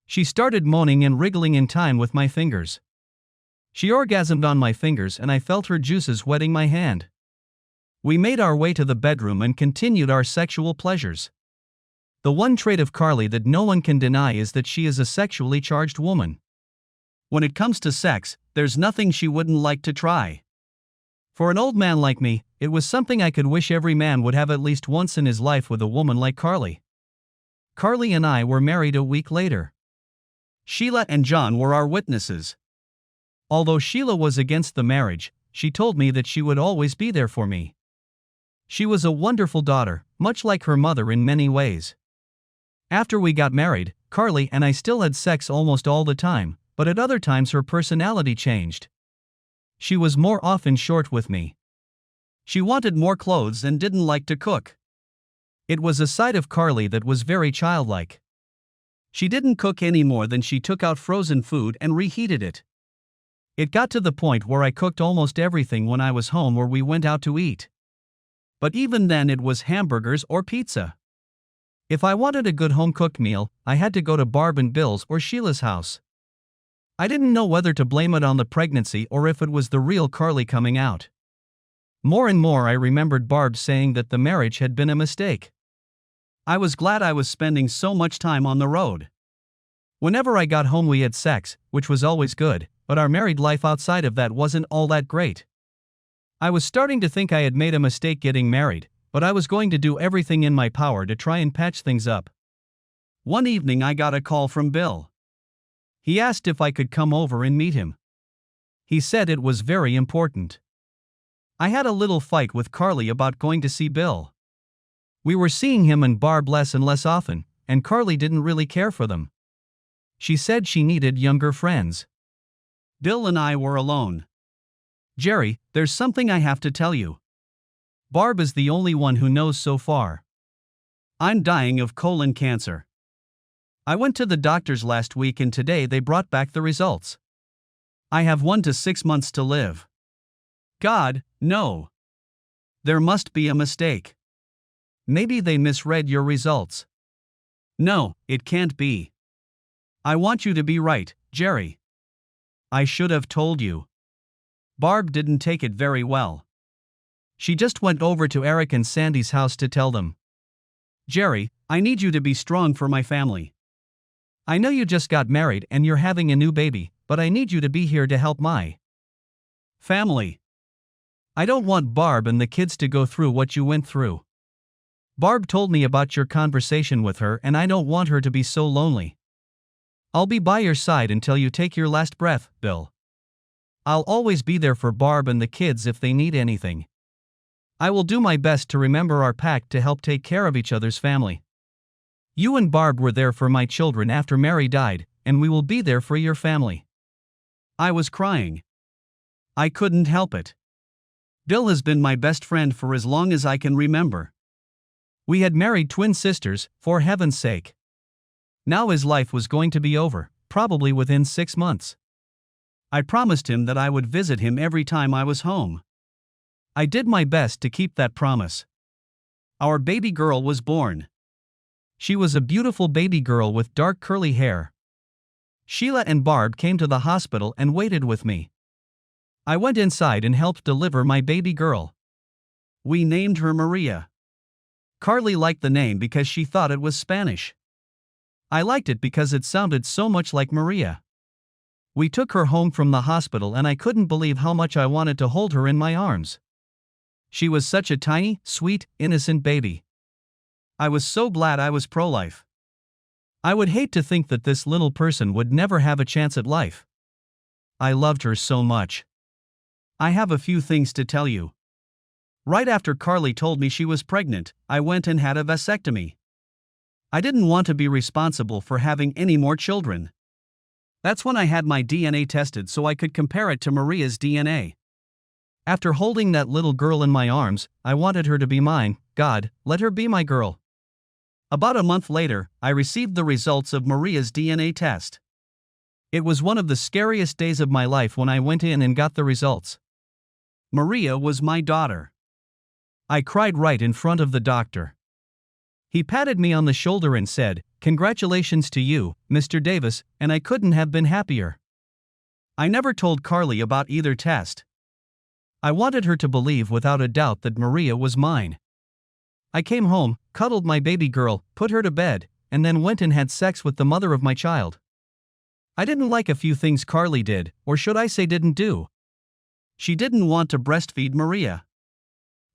She started moaning and wriggling in time with my fingers. She orgasmed on my fingers and I felt her juices wetting my hand. We made our way to the bedroom and continued our sexual pleasures. The one trait of Carly that no one can deny is that she is a sexually charged woman. When it comes to sex, there's nothing she wouldn't like to try. For an old man like me, it was something I could wish every man would have at least once in his life with a woman like Carly. Carly and I were married a week later. Sheila and John were our witnesses. Although Sheila was against the marriage, she told me that she would always be there for me. She was a wonderful daughter, much like her mother in many ways. After we got married, Carly and I still had sex almost all the time, but at other times her personality changed. She was more often short with me. She wanted more clothes and didn't like to cook. It was a side of Carly that was very childlike. She didn't cook any more than she took out frozen food and reheated it. It got to the point where I cooked almost everything when I was home or we went out to eat. But even then it was hamburgers or pizza. If I wanted a good home-cooked meal, I had to go to Barb and Bill's or Sheila's house. I didn't know whether to blame it on the pregnancy or if it was the real Carly coming out. More and more I remembered Barb saying that the marriage had been a mistake. I was glad I was spending so much time on the road. Whenever I got home we had sex, which was always good, but our married life outside of that wasn't all that great. I was starting to think I had made a mistake getting married, but I was going to do everything in my power to try and patch things up. One evening I got a call from Bill. He asked if I could come over and meet him. He said it was very important. I had a little fight with Carly about going to see Bill. We were seeing him and Barb less and less often, and Carly didn't really care for them. She said she needed younger friends. Bill and I were alone. Jerry, there's something I have to tell you. Barb is the only one who knows so far. I'm dying of colon cancer. I went to the doctors last week and today they brought back the results. I have 1 to 6 months to live. God, no. There must be a mistake. Maybe they misread your results. No, it can't be. I want you to be right, Jerry. I should have told you. Barb didn't take it very well. She just went over to Eric and Sandy's house to tell them. Jerry, I need you to be strong for my family. I know you just got married and you're having a new baby, but I need you to be here to help my family. I don't want Barb and the kids to go through what you went through. Barb told me about your conversation with her and I don't want her to be so lonely. I'll be by your side until you take your last breath, Bill. I'll always be there for Barb and the kids if they need anything. I will do my best to remember our pact to help take care of each other's family. You and Barb were there for my children after Mary died, and we will be there for your family. I was crying. I couldn't help it. Bill has been my best friend for as long as I can remember. We had married twin sisters, for heaven's sake. Now his life was going to be over, probably within 6 months. I promised him that I would visit him every time I was home. I did my best to keep that promise. Our baby girl was born. She was a beautiful baby girl with dark curly hair. Sheila and Barb came to the hospital and waited with me. I went inside and helped deliver my baby girl. We named her Maria. Carly liked the name because she thought it was Spanish. I liked it because it sounded so much like Maria. We took her home from the hospital and I couldn't believe how much I wanted to hold her in my arms. She was such a tiny, sweet, innocent baby. I was so glad I was pro-life. I would hate to think that this little person would never have a chance at life. I loved her so much. I have a few things to tell you. Right after Carly told me she was pregnant, I went and had a vasectomy. I didn't want to be responsible for having any more children. That's when I had my DNA tested so I could compare it to Maria's DNA. After holding that little girl in my arms, I wanted her to be mine. God, let her be my girl. About a month later, I received the results of Maria's DNA test. It was one of the scariest days of my life when I went in and got the results. Maria was my daughter. I cried right in front of the doctor. He patted me on the shoulder and said, "Congratulations to you, Mr. Davis," and I couldn't have been happier. I never told Carly about either test. I wanted her to believe without a doubt that Maria was mine. I came home, cuddled my baby girl, put her to bed, and then went and had sex with the mother of my child. I didn't like a few things Carly did, or should I say didn't do. She didn't want to breastfeed Maria.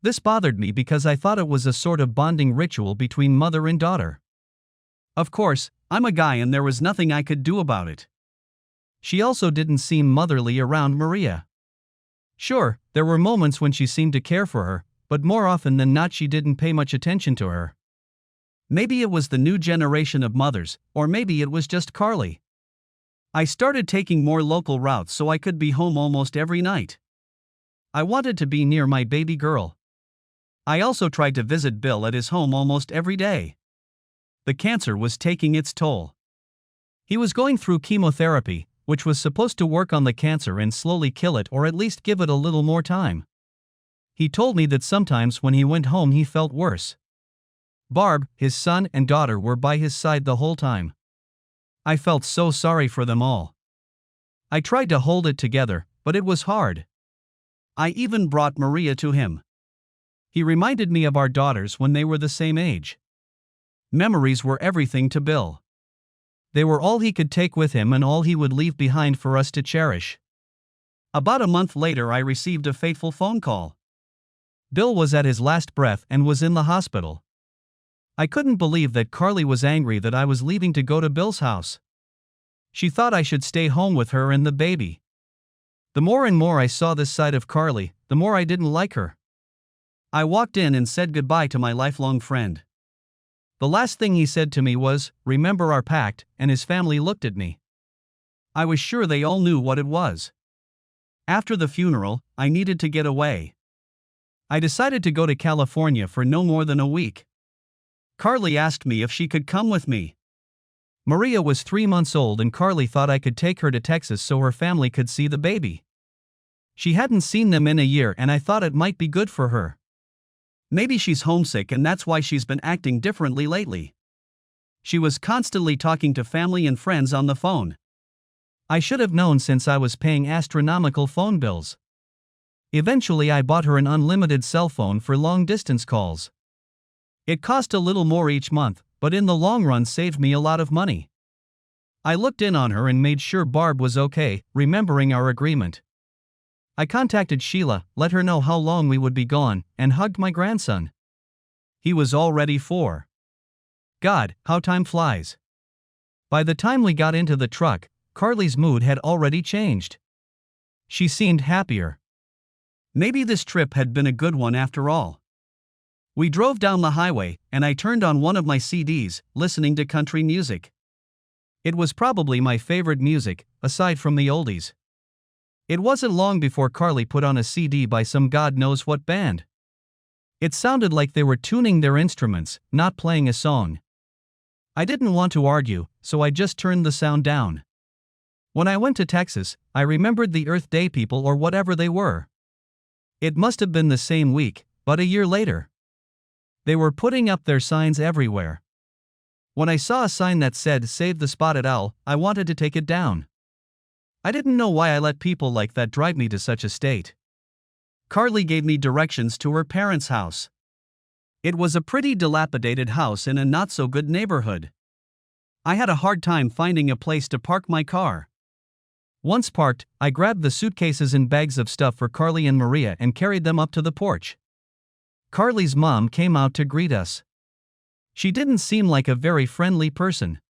This bothered me because I thought it was a sort of bonding ritual between mother and daughter. Of course, I'm a guy and there was nothing I could do about it. She also didn't seem motherly around Maria. Sure, there were moments when she seemed to care for her, but more often than not she didn't pay much attention to her. Maybe it was the new generation of mothers, or maybe it was just Carly. I started taking more local routes so I could be home almost every night. I wanted to be near my baby girl. I also tried to visit Bill at his home almost every day. The cancer was taking its toll. He was going through chemotherapy, which was supposed to work on the cancer and slowly kill it or at least give it a little more time. He told me that sometimes when he went home he felt worse. Barb, his son and daughter were by his side the whole time. I felt so sorry for them all. I tried to hold it together, but it was hard. I even brought Maria to him. He reminded me of our daughters when they were the same age. Memories were everything to Bill. They were all he could take with him and all he would leave behind for us to cherish. About a month later I received a fateful phone call. Bill was at his last breath and was in the hospital. I couldn't believe that Carly was angry that I was leaving to go to Bill's house. She thought I should stay home with her and the baby. The more and more I saw this side of Carly, the more I didn't like her. I walked in and said goodbye to my lifelong friend. The last thing he said to me was, "Remember our pact," and his family looked at me. I was sure they all knew what it was. After the funeral, I needed to get away. I decided to go to California for no more than a week. Carly asked me if she could come with me. Maria was 3 months old and Carly thought I could take her to Texas so her family could see the baby. She hadn't seen them in a year and I thought it might be good for her. Maybe she's homesick and that's why she's been acting differently lately. She was constantly talking to family and friends on the phone. I should have known since I was paying astronomical phone bills. Eventually I bought her an unlimited cell phone for long-distance calls. It cost a little more each month, but in the long run saved me a lot of money. I looked in on her and made sure Barb was okay, remembering our agreement. I contacted Sheila, let her know how long we would be gone, and hugged my grandson. He was all ready for. God, how time flies. By the time we got into the truck, Carly's mood had already changed. She seemed happier. Maybe this trip had been a good one after all. We drove down the highway, and I turned on one of my CDs, listening to country music. It was probably my favorite music, aside from the oldies. It wasn't long before Carly put on a CD by some God knows what band. It sounded like they were tuning their instruments, not playing a song. I didn't want to argue, so I just turned the sound down. When I went to Texas, I remembered the Earth Day people or whatever they were. It must have been the same week, but a year later. They were putting up their signs everywhere. When I saw a sign that said "Save the Spotted Owl," I wanted to take it down. I didn't know why I let people like that drive me to such a state. Carly gave me directions to her parents' house. It was a pretty dilapidated house in a not-so-good neighborhood. I had a hard time finding a place to park my car. Once parked, I grabbed the suitcases and bags of stuff for Carly and Maria and carried them up to the porch. Carly's mom came out to greet us. She didn't seem like a very friendly person.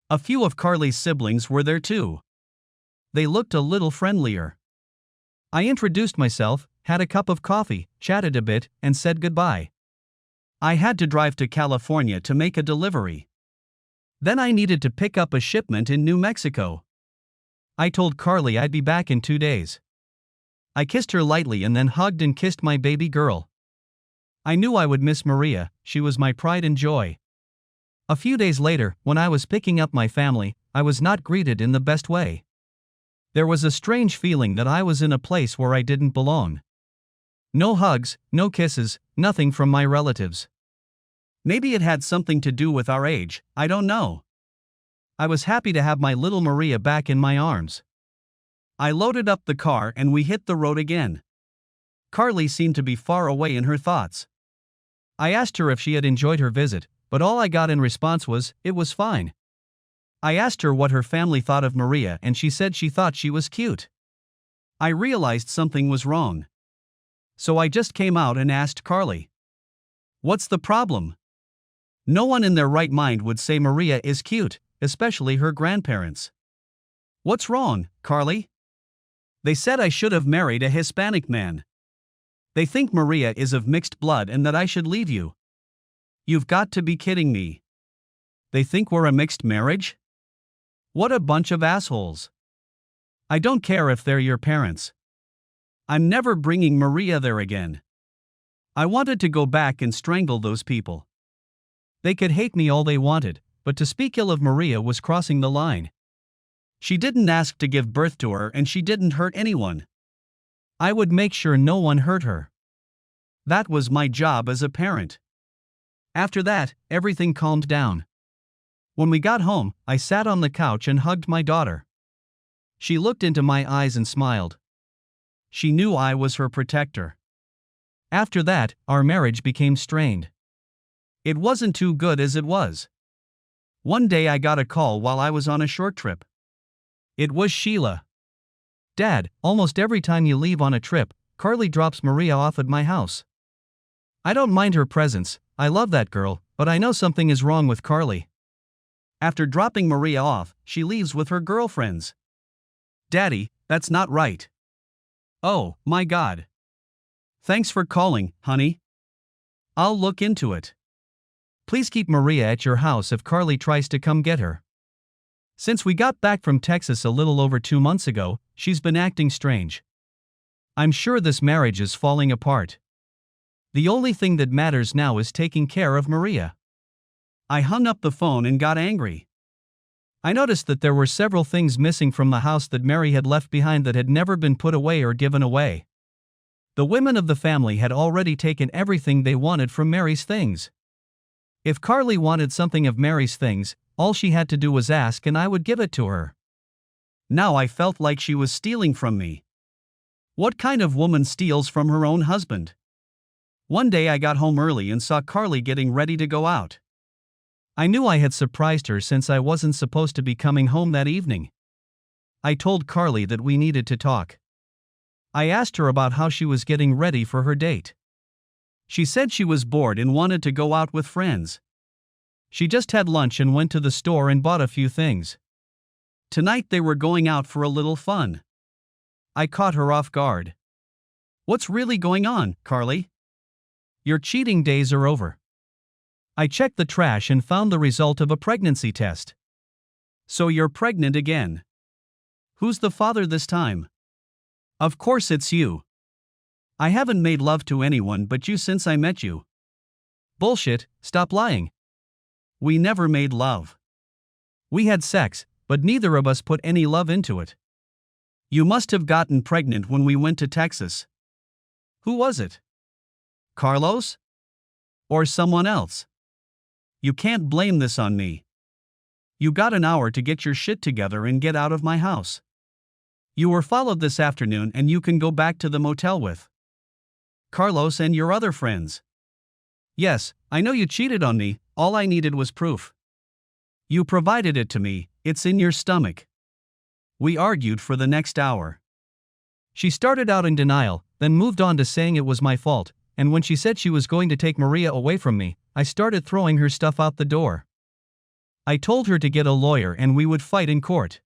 A few of Carly's siblings were there too. They looked a little friendlier. I introduced myself, had a cup of coffee, chatted a bit, and said goodbye. I had to drive to California to make a delivery. Then I needed to pick up a shipment in New Mexico. I told Carly I'd be back in 2 days. I kissed her lightly and then hugged and kissed my baby girl. I knew I would miss Maria, she was my pride and joy. A few days later, when I was picking up my family, I was not greeted in the best way. There was a strange feeling that I was in a place where I didn't belong. No hugs, no kisses, nothing from my relatives. Maybe it had something to do with our age, I don't know. I was happy to have my little Maria back in my arms. I loaded up the car and we hit the road again. Carly seemed to be far away in her thoughts. I asked her if she had enjoyed her visit, but all I got in response was, "It was fine." I asked her what her family thought of Maria and she said she thought she was cute. I realized something was wrong. So I just came out and asked Carly, "What's the problem?" No one in their right mind would say Maria is cute, especially her grandparents. "What's wrong, Carly?" They said I should have married a Hispanic man. They think Maria is of mixed blood and that I should leave you. You've got to be kidding me. They think we're a mixed marriage? What a bunch of assholes. I don't care if they're your parents. I'm never bringing Maria there again. I wanted to go back and strangle those people. They could hate me all they wanted, but to speak ill of Maria was crossing the line. She didn't ask to give birth to her and she didn't hurt anyone. I would make sure no one hurt her. That was my job as a parent. After that, everything calmed down. When we got home, I sat on the couch and hugged my daughter. She looked into my eyes and smiled. She knew I was her protector. After that, our marriage became strained. It wasn't too good as it was. One day I got a call while I was on a short trip. It was Sheila. "Dad, almost every time you leave on a trip, Carly drops Maria off at my house. I don't mind her presence, I love that girl, but I know something is wrong with Carly. After dropping Maria off, she leaves with her girlfriends. Daddy, that's not right." "Oh, my God. Thanks for calling, honey. I'll look into it. Please keep Maria at your house if Carly tries to come get her." Since we got back from Texas a little over 2 months ago, she's been acting strange. I'm sure this marriage is falling apart. The only thing that matters now is taking care of Maria. I hung up the phone and got angry. I noticed that there were several things missing from the house that Mary had left behind that had never been put away or given away. The women of the family had already taken everything they wanted from Mary's things. If Carly wanted something of Mary's things, all she had to do was ask and I would give it to her. Now I felt like she was stealing from me. What kind of woman steals from her own husband? One day I got home early and saw Carly getting ready to go out. I knew I had surprised her since I wasn't supposed to be coming home that evening. I told Carly that we needed to talk. I asked her about how she was getting ready for her date. She said she was bored and wanted to go out with friends. She just had lunch and went to the store and bought a few things. Tonight they were going out for a little fun. I caught her off guard. "What's really going on, Carly? Your cheating days are over." I checked the trash and found the result of a pregnancy test. "So you're pregnant again. Who's the father this time?" "Of course it's you." I haven't made love to anyone but you since I met you. Bullshit, stop lying. We never made love. We had sex, but neither of us put any love into it. You must have gotten pregnant when we went to Texas. Who was it? Carlos? Or someone else? You can't blame this on me. You got an hour to get your shit together and get out of my house. You were followed this afternoon and you can go back to the motel with Carlos and your other friends. Yes, I know you cheated on me, all I needed was proof. You provided it to me, it's in your stomach. We argued for the next hour. She started out in denial, then moved on to saying it was my fault, and when she said she was going to take Maria away from me, I started throwing her stuff out the door. I told her to get a lawyer and we would fight in court.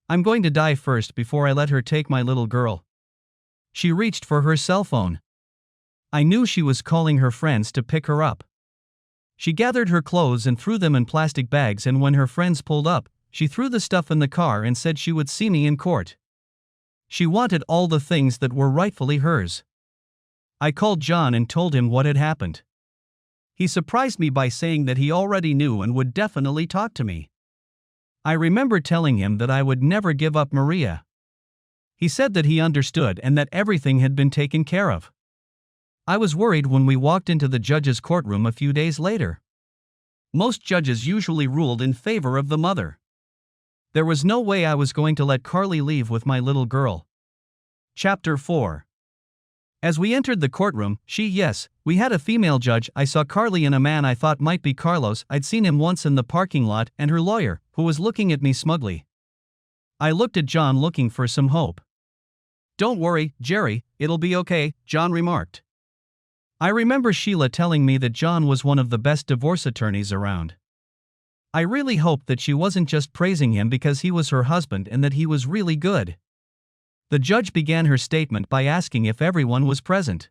I'm going to die first before I let her take my little girl. She reached for her cell phone. I knew she was calling her friends to pick her up. She gathered her clothes and threw them in plastic bags, and when her friends pulled up, she threw the stuff in the car and said she would see me in court. She wanted all the things that were rightfully hers. I called John and told him what had happened. He surprised me by saying that he already knew and would definitely talk to me. I remember telling him that I would never give up Maria. He said that he understood and that everything had been taken care of. I was worried when we walked into the judge's courtroom a few days later. Most judges usually ruled in favor of the mother. There was no way I was going to let Carly leave with my little girl. Chapter 4. As we entered the courtroom, we had a female judge. I saw Carly and a man I thought might be Carlos. I'd seen him once in the parking lot, and her lawyer, who was looking at me smugly. I looked at John looking for some hope. Don't worry, Jerry, it'll be okay, John remarked. I remember Sheila telling me that John was one of the best divorce attorneys around. I really hoped that she wasn't just praising him because he was her husband and that he was really good. The judge began her statement by asking if everyone was present.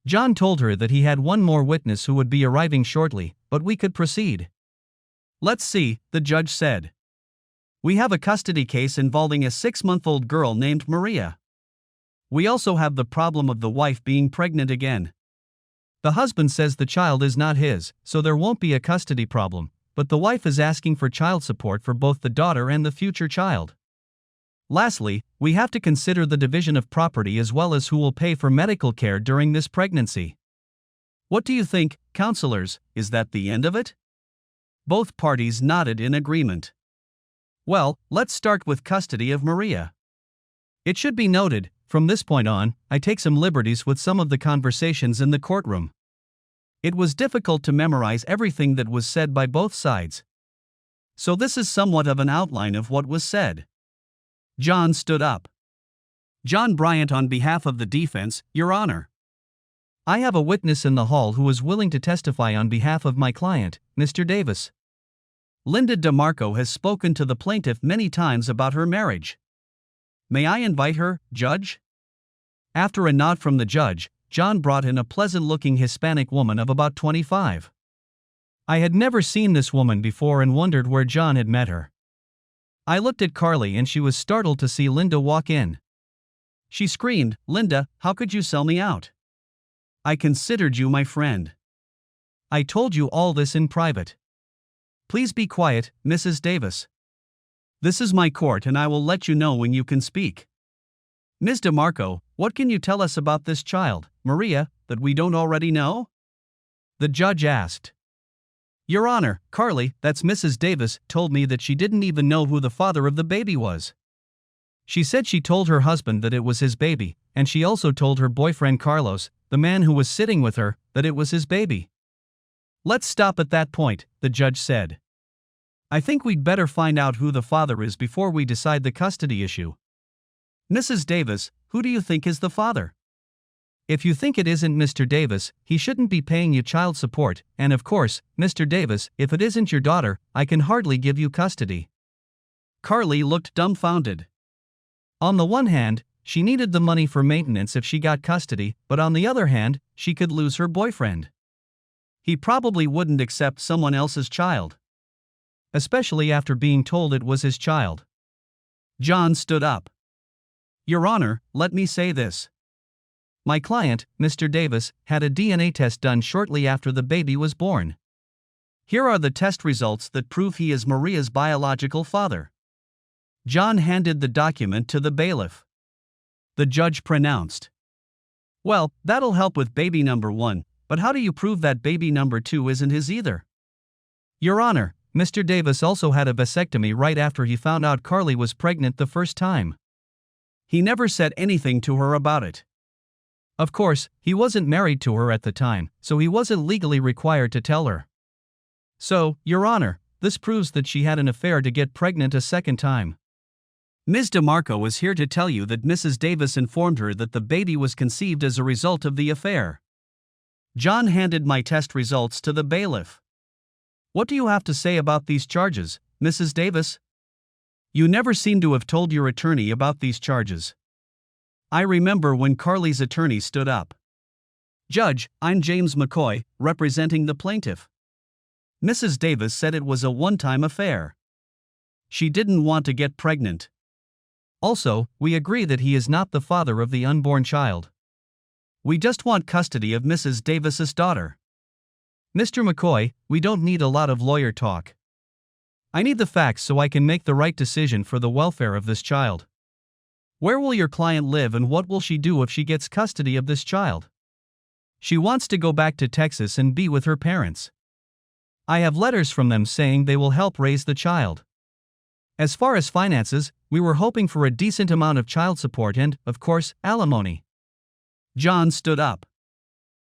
John told her that he had one more witness who would be arriving shortly, but we could proceed. Let's see, the judge said. We have a custody case involving a 6-month-old girl named Maria. We also have the problem of the wife being pregnant again. The husband says the child is not his, so there won't be a custody problem, but the wife is asking for child support for both the daughter and the future child. Lastly, we have to consider the division of property as well as who will pay for medical care during this pregnancy. What do you think, counselors, is that the end of it? Both parties nodded in agreement. Well, let's start with custody of Maria. It should be noted, from this point on, I take some liberties with some of the conversations in the courtroom. It was difficult to memorize everything that was said by both sides. So this is somewhat of an outline of what was said. John stood up. John Bryant on behalf of the defense, Your Honor. I have a witness in the hall who is willing to testify on behalf of my client, Mr. Davis. Linda DeMarco has spoken to the plaintiff many times about her marriage. May I invite her, Judge? After a nod from the judge, John brought in a pleasant-looking Hispanic woman of about 25. I had never seen this woman before and wondered where John had met her. I looked at Carly and she was startled to see Linda walk in. She screamed, "Linda, how could you sell me out? I considered you my friend. I told you all this in private. Please be quiet, Mrs. Davis. This is my court and I will let you know when you can speak. Ms. DeMarco, what can you tell us about this child, Maria, that we don't already know?" The judge asked. Your Honor, Carly, that's Mrs. Davis, told me that she didn't even know who the father of the baby was. She said she told her husband that it was his baby, and she also told her boyfriend Carlos, the man who was sitting with her, that it was his baby. Let's stop at that point, the judge said. I think we'd better find out who the father is before we decide the custody issue. Mrs. Davis, who do you think is the father? If you think it isn't Mr. Davis, he shouldn't be paying you child support, and of course, Mr. Davis, if it isn't your daughter, I can hardly give you custody. Carly looked dumbfounded. On the one hand, she needed the money for maintenance if she got custody, but on the other hand, she could lose her boyfriend. He probably wouldn't accept someone else's child. Especially after being told it was his child. John stood up. Your Honor, let me say this. My client, Mr. Davis, had a DNA test done shortly after the baby was born. Here are the test results that prove he is Maria's biological father. John handed the document to the bailiff. The judge pronounced, "Well, that'll help with baby number 1, but how do you prove that baby number 2 isn't his either?" Your Honor, Mr. Davis also had a vasectomy right after he found out Carly was pregnant the first time. He never said anything to her about it. Of course, he wasn't married to her at the time, so he wasn't legally required to tell her. So, Your Honor, this proves that she had an affair to get pregnant a second time. Ms. DeMarco is here to tell you that Mrs. Davis informed her that the baby was conceived as a result of the affair. John handed my test results to the bailiff. What do you have to say about these charges, Mrs. Davis? You never seem to have told your attorney about these charges. I remember when Carly's attorney stood up. Judge, I'm James McCoy, representing the plaintiff. Mrs. Davis said it was a one-time affair. She didn't want to get pregnant. Also, we agree that he is not the father of the unborn child. We just want custody of Mrs. Davis's daughter. Mr. McCoy, we don't need a lot of lawyer talk. I need the facts so I can make the right decision for the welfare of this child. Where will your client live and what will she do if she gets custody of this child? She wants to go back to Texas and be with her parents. I have letters from them saying they will help raise the child. As far as finances, we were hoping for a decent amount of child support and, of course, alimony. John stood up.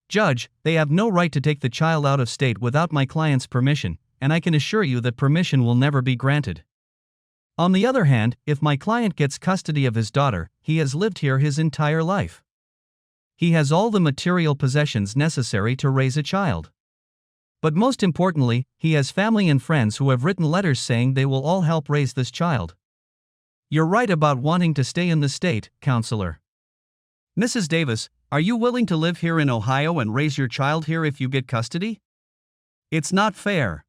Judge, they have no right to take the child out of state without my client's permission, and I can assure you that permission will never be granted. On the other hand, if my client gets custody of his daughter, he has lived here his entire life. He has all the material possessions necessary to raise a child. But most importantly, he has family and friends who have written letters saying they will all help raise this child. You're right about wanting to stay in the state, counselor. Mrs. Davis, are you willing to live here in Ohio and raise your child here if you get custody? It's not fair.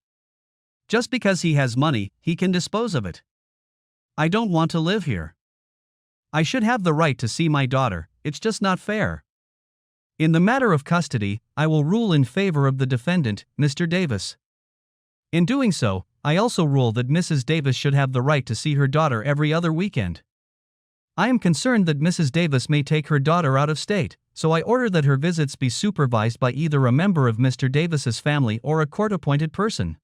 Just because he has money, he can dispose of it. I don't want to live here. I should have the right to see my daughter, it's just not fair. In the matter of custody, I will rule in favor of the defendant, Mr. Davis. In doing so, I also rule that Mrs. Davis should have the right to see her daughter every other weekend. I am concerned that Mrs. Davis may take her daughter out of state, so I order that her visits be supervised by either a member of Mr. Davis's family or a court-appointed person.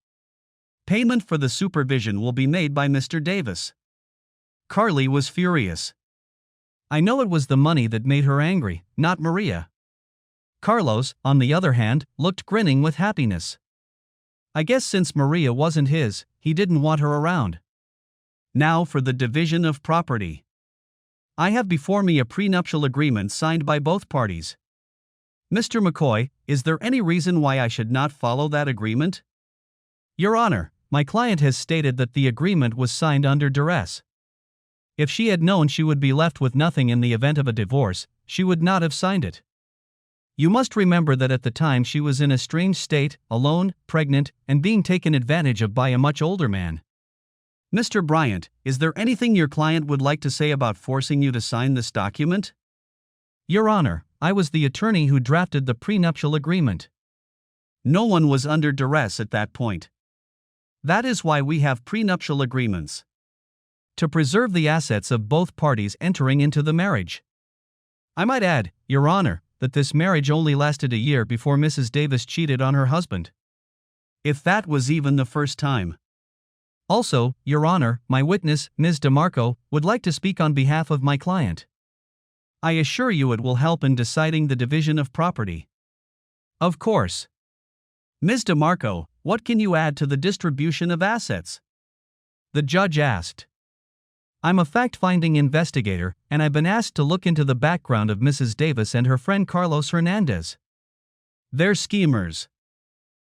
Payment for the supervision will be made by Mr. Davis. Carly was furious. I know it was the money that made her angry, not Maria. Carlos, on the other hand, looked grinning with happiness. I guess since Maria wasn't his, he didn't want her around. Now for the division of property. I have before me a prenuptial agreement signed by both parties. Mr. McCoy, is there any reason why I should not follow that agreement? Your Honor, my client has stated that the agreement was signed under duress. If she had known she would be left with nothing in the event of a divorce, she would not have signed it. You must remember that at the time she was in a strange state, alone, pregnant, and being taken advantage of by a much older man. Mr. Bryant, is there anything your client would like to say about forcing you to sign this document? Your Honor, I was the attorney who drafted the prenuptial agreement. No one was under duress at that point. That is why we have prenuptial agreements. To preserve the assets of both parties entering into the marriage. I might add, Your Honor, that this marriage only lasted a year before Mrs. Davis cheated on her husband. If that was even the first time. Also, Your Honor, my witness, Ms. DeMarco, would like to speak on behalf of my client. I assure you it will help in deciding the division of property. Of course. Ms. DeMarco, what can you add to the distribution of assets? The judge asked. I'm a fact-finding investigator, and I've been asked to look into the background of Mrs. Davis and her friend Carlos Hernandez. They're schemers.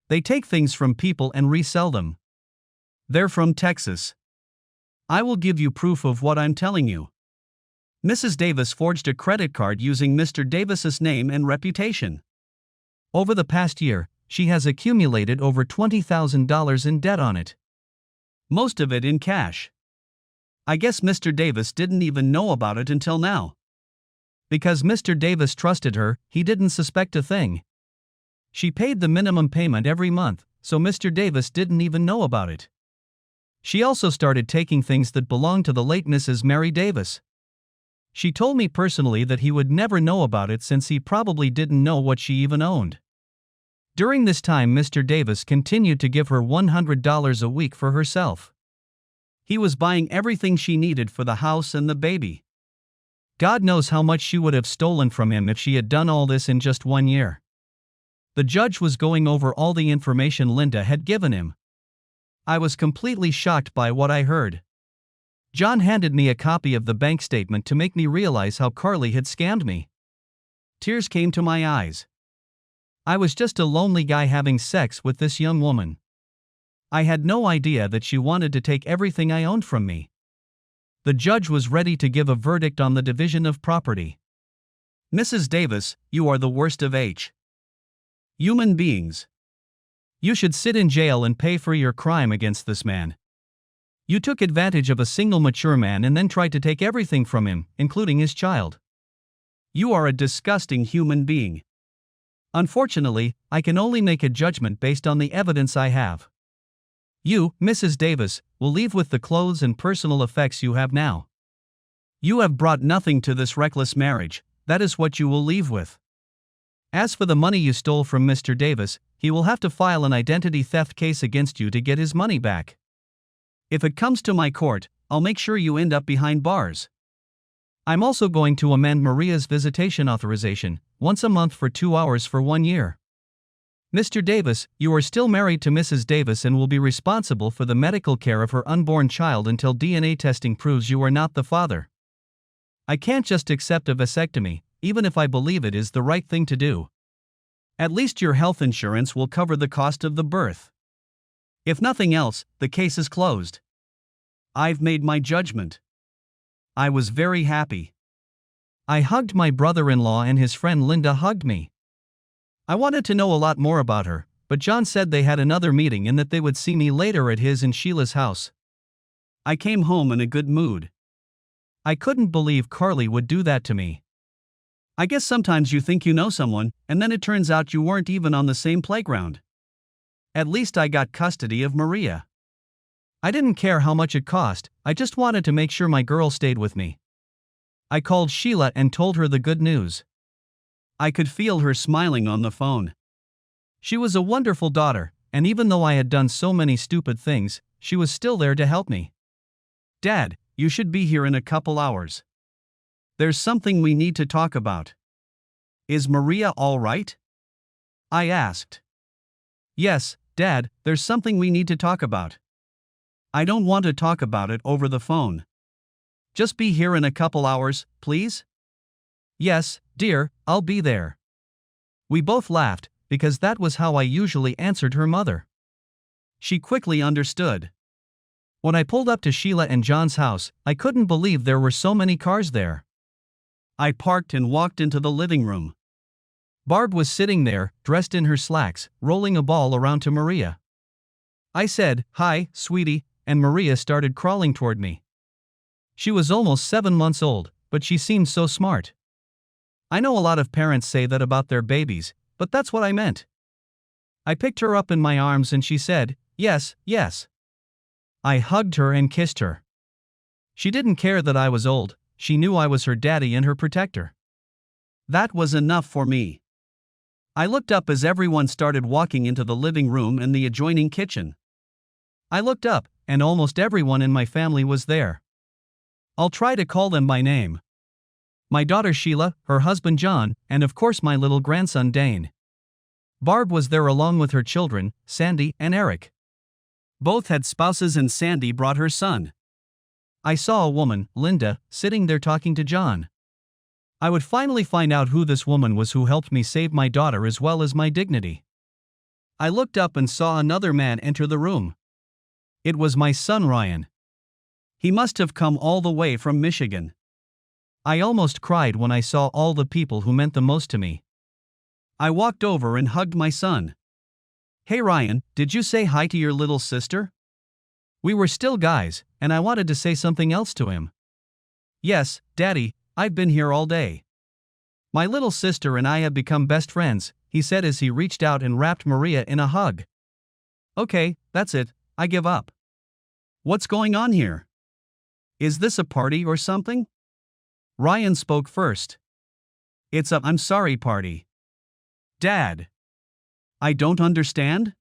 They take things from people and resell them. They're from Texas. I will give you proof of what I'm telling you. Mrs. Davis forged a credit card using Mr. Davis's name and reputation. Over the past year, she has accumulated over $20,000 in debt on it. Most of it in cash. I guess Mr. Davis didn't even know about it until now. Because Mr. Davis trusted her, he didn't suspect a thing. She paid the minimum payment every month, so Mr. Davis didn't even know about it. She also started taking things that belonged to the late Mrs. Mary Davis. She told me personally that he would never know about it since he probably didn't know what she even owned. During this time, Mr. Davis continued to give her $100 a week for herself. He was buying everything she needed for the house and the baby. God knows how much she would have stolen from him if she had done all this in just 1 year. The judge was going over all the information Linda had given him. I was completely shocked by what I heard. John handed me a copy of the bank statement to make me realize how Carly had scammed me. Tears came to my eyes. I was just a lonely guy having sex with this young woman. I had no idea that she wanted to take everything I owned from me. The judge was ready to give a verdict on the division of property. Mrs. Davis, you are the worst of human beings. You should sit in jail and pay for your crime against this man. You took advantage of a single mature man and then tried to take everything from him, including his child. You are a disgusting human being. Unfortunately, I can only make a judgment based on the evidence I have. You, Mrs. Davis, will leave with the clothes and personal effects you have now. You have brought nothing to this reckless marriage, that is what you will leave with. As for the money you stole from Mr. Davis, he will have to file an identity theft case against you to get his money back. If it comes to my court, I'll make sure you end up behind bars. I'm also going to amend Maria's visitation authorization, once a month for 2 hours for 1 year. Mr. Davis, you are still married to Mrs. Davis and will be responsible for the medical care of her unborn child until DNA testing proves you are not the father. I can't just accept a vasectomy, even if I believe it is the right thing to do. At least your health insurance will cover the cost of the birth. If nothing else, the case is closed. I've made my judgment. I was very happy. I hugged my brother-in-law and his friend Linda hugged me. I wanted to know a lot more about her, but John said they had another meeting and that they would see me later at his and Sheila's house. I came home in a good mood. I couldn't believe Carly would do that to me. I guess sometimes you think you know someone, and then it turns out you weren't even on the same playground. At least I got custody of Maria. I didn't care how much it cost, I just wanted to make sure my girl stayed with me. I called Sheila and told her the good news. I could feel her smiling on the phone. She was a wonderful daughter, and even though I had done so many stupid things, she was still there to help me. Dad, you should be here in a couple hours. There's something we need to talk about. Is Maria all right? I asked. Yes, Dad, there's something we need to talk about. I don't want to talk about it over the phone. Just be here in a couple hours, please? Yes, dear, I'll be there. We both laughed, because that was how I usually answered her mother. She quickly understood. When I pulled up to Sheila and John's house, I couldn't believe there were so many cars there. I parked and walked into the living room. Barb was sitting there, dressed in her slacks, rolling a ball around to Maria. I said, "Hi, sweetie," and Maria started crawling toward me. She was almost 7 months old, but she seemed so smart. I know a lot of parents say that about their babies, but that's what I meant. I picked her up in my arms and she said, "Yes, yes." I hugged her and kissed her. She didn't care that I was old, she knew I was her daddy and her protector. That was enough for me. I looked up as everyone started walking into the living room and the adjoining kitchen. I looked up, and almost everyone in my family was there. I'll try to call them by name. My daughter Sheila, her husband John, and of course my little grandson Dane. Barb was there along with her children, Sandy and Eric. Both had spouses and Sandy brought her son. I saw a woman, Linda, sitting there talking to John. I would finally find out who this woman was who helped me save my daughter as well as my dignity. I looked up and saw another man enter the room. It was my son Ryan. He must have come all the way from Michigan. I almost cried when I saw all the people who meant the most to me. I walked over and hugged my son. "Hey Ryan, did you say hi to your little sister?" We were still guys, and I wanted to say something else to him. "Yes, Daddy, I've been here all day. My little sister and I have become best friends, he said as he reached out and wrapped Maria in a hug. Okay, that's it, I give up. What's going on here? Is this a party or something? Ryan spoke first. It's a I'm sorry party. Dad. I don't understand?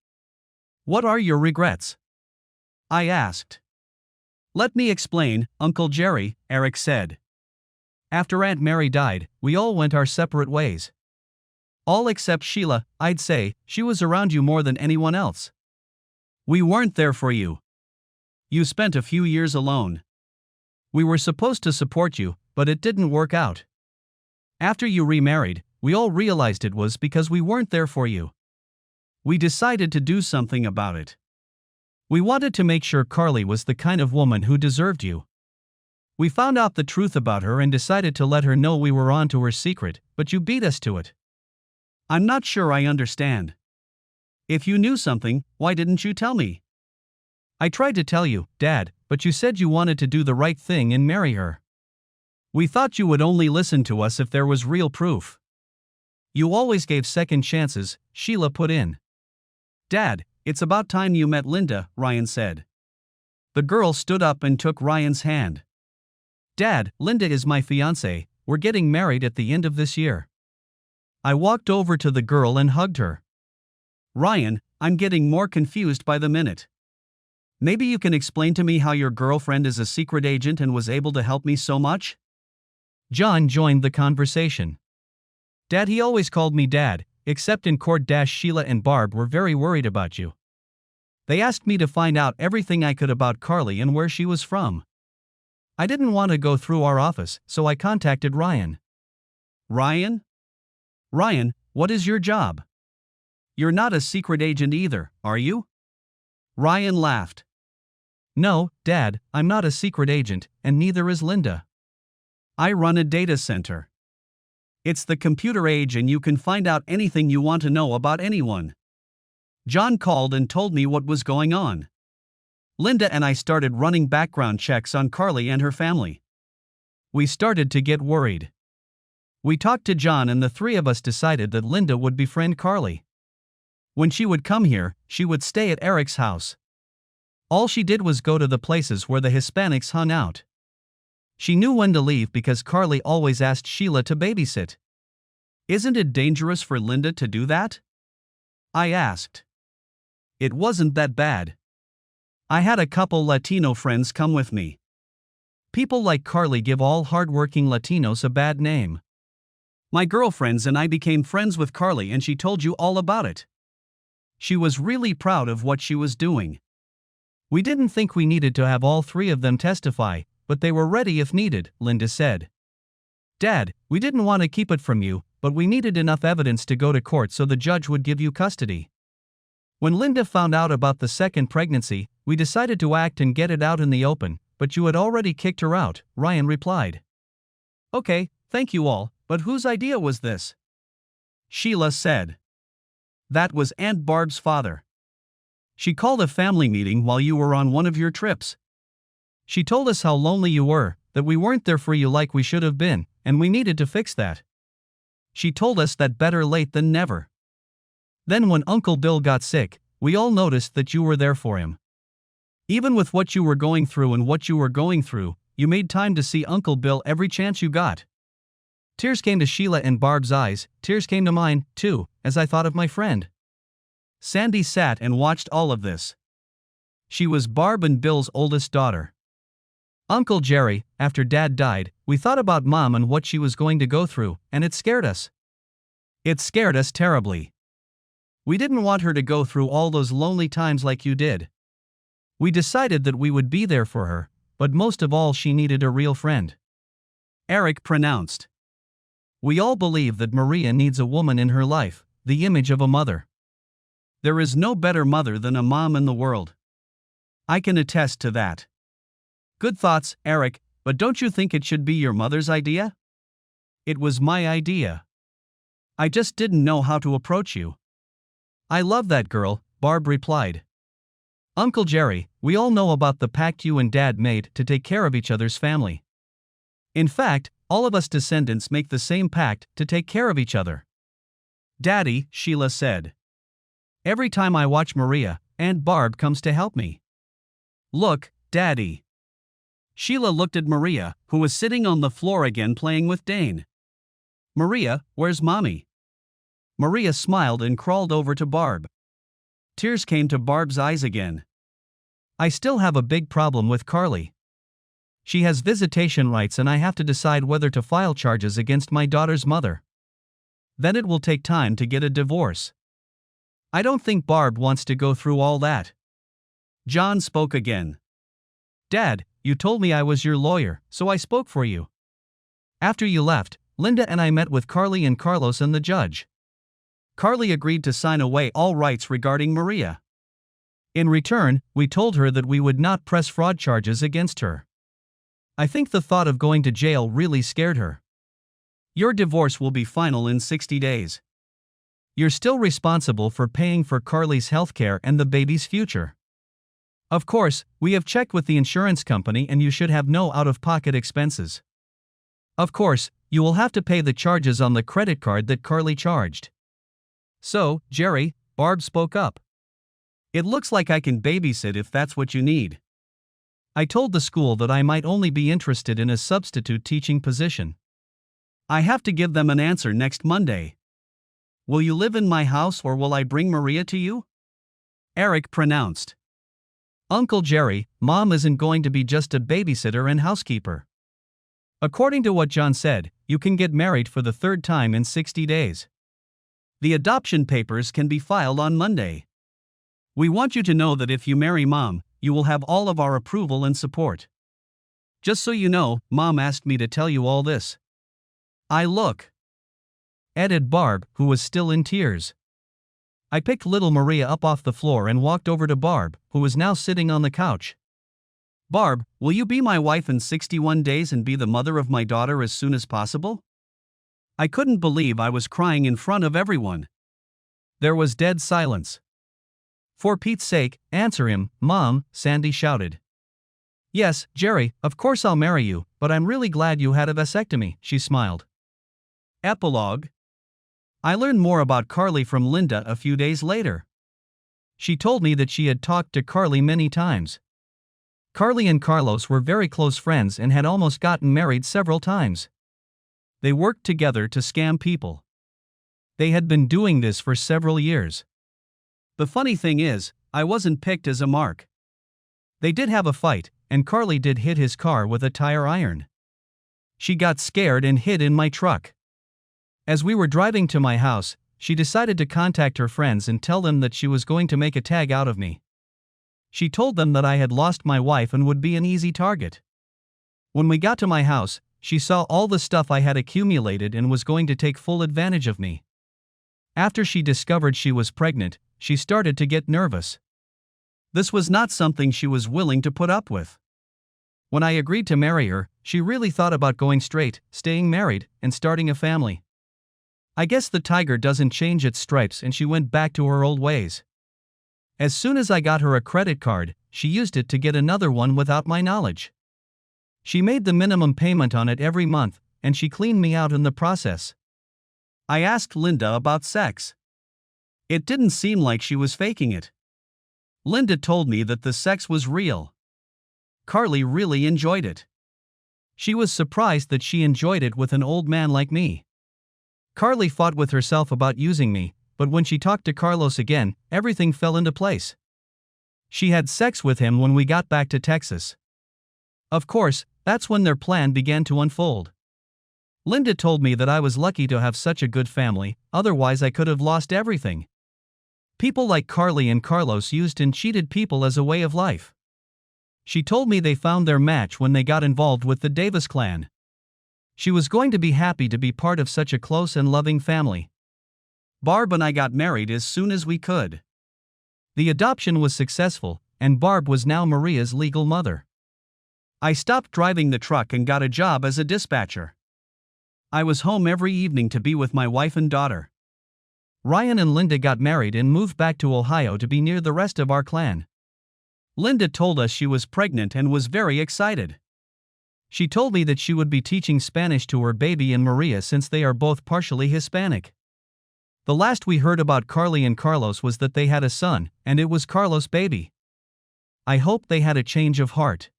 What are your regrets? I asked. Let me explain, Uncle Jerry, Eric said. After Aunt Mary died, we all went our separate ways. All except Sheila, I'd say, she was around you more than anyone else. We weren't there for you. You spent a few years alone. We were supposed to support you, but it didn't work out. After you remarried, we all realized it was because we weren't there for you. We decided to do something about it. We wanted to make sure Carly was the kind of woman who deserved you. We found out the truth about her and decided to let her know we were on to her secret, but you beat us to it. I'm not sure I understand. If you knew something, why didn't you tell me? I tried to tell you, Dad, but you said you wanted to do the right thing and marry her. We thought you would only listen to us if there was real proof. You always gave second chances, Sheila put in. Dad, it's about time you met Linda, Ryan said. The girl stood up and took Ryan's hand. Dad, Linda is my fiancée, we're getting married at the end of this year. I walked over to the girl and hugged her. Ryan, I'm getting more confused by the minute. Maybe you can explain to me how your girlfriend is a secret agent and was able to help me so much? John joined the conversation. Dad, he always called me Dad, except in court. Sheila and Barb were very worried about you. They asked me to find out everything I could about Carly and where she was from. I didn't want to go through our office, so I contacted Ryan. Ryan? Ryan, what is your job? You're not a secret agent either, are you? Ryan laughed. No, Dad, I'm not a secret agent, and neither is Linda. I run a data center. It's the computer age and you can find out anything you want to know about anyone. John called and told me what was going on. Linda and I started running background checks on Carly and her family. We started to get worried. We talked to John and the three of us decided that Linda would befriend Carly. When she would come here, she would stay at Eric's house. All she did was go to the places where the Hispanics hung out. She knew when to leave because Carly always asked Sheila to babysit. Isn't it dangerous for Linda to do that? I asked. It wasn't that bad. I had a couple Latino friends come with me. People like Carly give all hardworking Latinos a bad name. My girlfriends and I became friends with Carly and she told you all about it. She was really proud of what she was doing. We didn't think we needed to have all three of them testify, but they were ready if needed, Linda said. Dad, we didn't want to keep it from you, but we needed enough evidence to go to court so the judge would give you custody. When Linda found out about the second pregnancy, we decided to act and get it out in the open, but you had already kicked her out, Ryan replied. Okay, thank you all, but whose idea was this? Sheila said. That was Aunt Barb's father. She called a family meeting while you were on one of your trips. She told us how lonely you were, that we weren't there for you like we should have been, and we needed to fix that. She told us that better late than never. Then when Uncle Bill got sick, we all noticed that you were there for him. Even with what you were going through and what you were going through, you made time to see Uncle Bill every chance you got. Tears came to Sheila and Barb's eyes, tears came to mine, too, as I thought of my friend. Sandy sat and watched all of this. She was Barb and Bill's oldest daughter. Uncle Jerry, after Dad died, we thought about Mom and what she was going to go through, and it scared us. It scared us terribly. We didn't want her to go through all those lonely times like you did. We decided that we would be there for her, but most of all she needed a real friend. Eric pronounced. We all believe that Maria needs a woman in her life, the image of a mother. There is no better mother than a mom in the world. I can attest to that. Good thoughts, Eric, but don't you think it should be your mother's idea? It was my idea. I just didn't know how to approach you. I love that girl, Barb replied. Uncle Jerry, we all know about the pact you and Dad made to take care of each other's family. In fact, all of us descendants make the same pact to take care of each other. Daddy, Sheila said. Every time I watch Maria, Aunt Barb comes to help me. Look, Daddy. Sheila looked at Maria, who was sitting on the floor again playing with Dane. Maria, where's Mommy? Maria smiled and crawled over to Barb. Tears came to Barb's eyes again. I still have a big problem with Carly. She has visitation rights and I have to decide whether to file charges against my daughter's mother. Then it will take time to get a divorce. I don't think Barb wants to go through all that. John spoke again. Dad, you told me I was your lawyer, so I spoke for you. After you left, Linda and I met with Carly and Carlos and the judge. Carly agreed to sign away all rights regarding Maria. In return, we told her that we would not press fraud charges against her. I think the thought of going to jail really scared her. Your divorce will be final in 60 days. You're still responsible for paying for Carly's healthcare and the baby's future. Of course, we have checked with the insurance company and you should have no out-of-pocket expenses. Of course, you will have to pay the charges on the credit card that Carly charged. So, Jerry, Barb spoke up. It looks like I can babysit if that's what you need. I told the school that I might only be interested in a substitute teaching position. I have to give them an answer next Monday. Will you live in my house or will I bring Maria to you? Eric pronounced. Uncle Jerry, Mom isn't going to be just a babysitter and housekeeper. According to what John said, you can get married for the third time in 60 days. The adoption papers can be filed on Monday. We want you to know that if you marry Mom, you will have all of our approval and support. Just so you know, Mom asked me to tell you all this. Added Barb, who was still in tears. I picked little Maria up off the floor and walked over to Barb, who was now sitting on the couch. Barb, will you be my wife in 61 days and be the mother of my daughter as soon as possible? I couldn't believe I was crying in front of everyone. There was dead silence. For Pete's sake, answer him, Mom, Sandy shouted. Yes, Jerry, of course I'll marry you, but I'm really glad you had a vasectomy, she smiled. Epilogue. I learned more about Carly from Linda a few days later. She told me that she had talked to Carly many times. Carly and Carlos were very close friends and had almost gotten married several times. They worked together to scam people. They had been doing this for several years. The funny thing is, I wasn't picked as a mark. They did have a fight, and Carly did hit his car with a tire iron. She got scared and hid in my truck. As we were driving to my house, she decided to contact her friends and tell them that she was going to make a tag out of me. She told them that I had lost my wife and would be an easy target. When we got to my house, she saw all the stuff I had accumulated and was going to take full advantage of me. After she discovered she was pregnant, she started to get nervous. This was not something she was willing to put up with. When I agreed to marry her, she really thought about going straight, staying married, and starting a family. I guess the tiger doesn't change its stripes and she went back to her old ways. As soon as I got her a credit card, she used it to get another one without my knowledge. She made the minimum payment on it every month, and she cleaned me out in the process. I asked Linda about sex. It didn't seem like she was faking it. Linda told me that the sex was real. Carly really enjoyed it. She was surprised that she enjoyed it with an old man like me. Carly fought with herself about using me, but when she talked to Carlos again, everything fell into place. She had sex with him when we got back to Texas. Of course, that's when their plan began to unfold. Linda told me that I was lucky to have such a good family, otherwise I could have lost everything. People like Carly and Carlos used and cheated people as a way of life. She told me they found their match when they got involved with the Davis clan. She was going to be happy to be part of such a close and loving family. Barb and I got married as soon as we could. The adoption was successful, and Barb was now Maria's legal mother. I stopped driving the truck and got a job as a dispatcher. I was home every evening to be with my wife and daughter. Ryan and Linda got married and moved back to Ohio to be near the rest of our clan. Linda told us she was pregnant and was very excited. She told me that she would be teaching Spanish to her baby and Maria since they are both partially Hispanic. The last we heard about Carly and Carlos was that they had a son, and it was Carlos' baby. I hope they had a change of heart.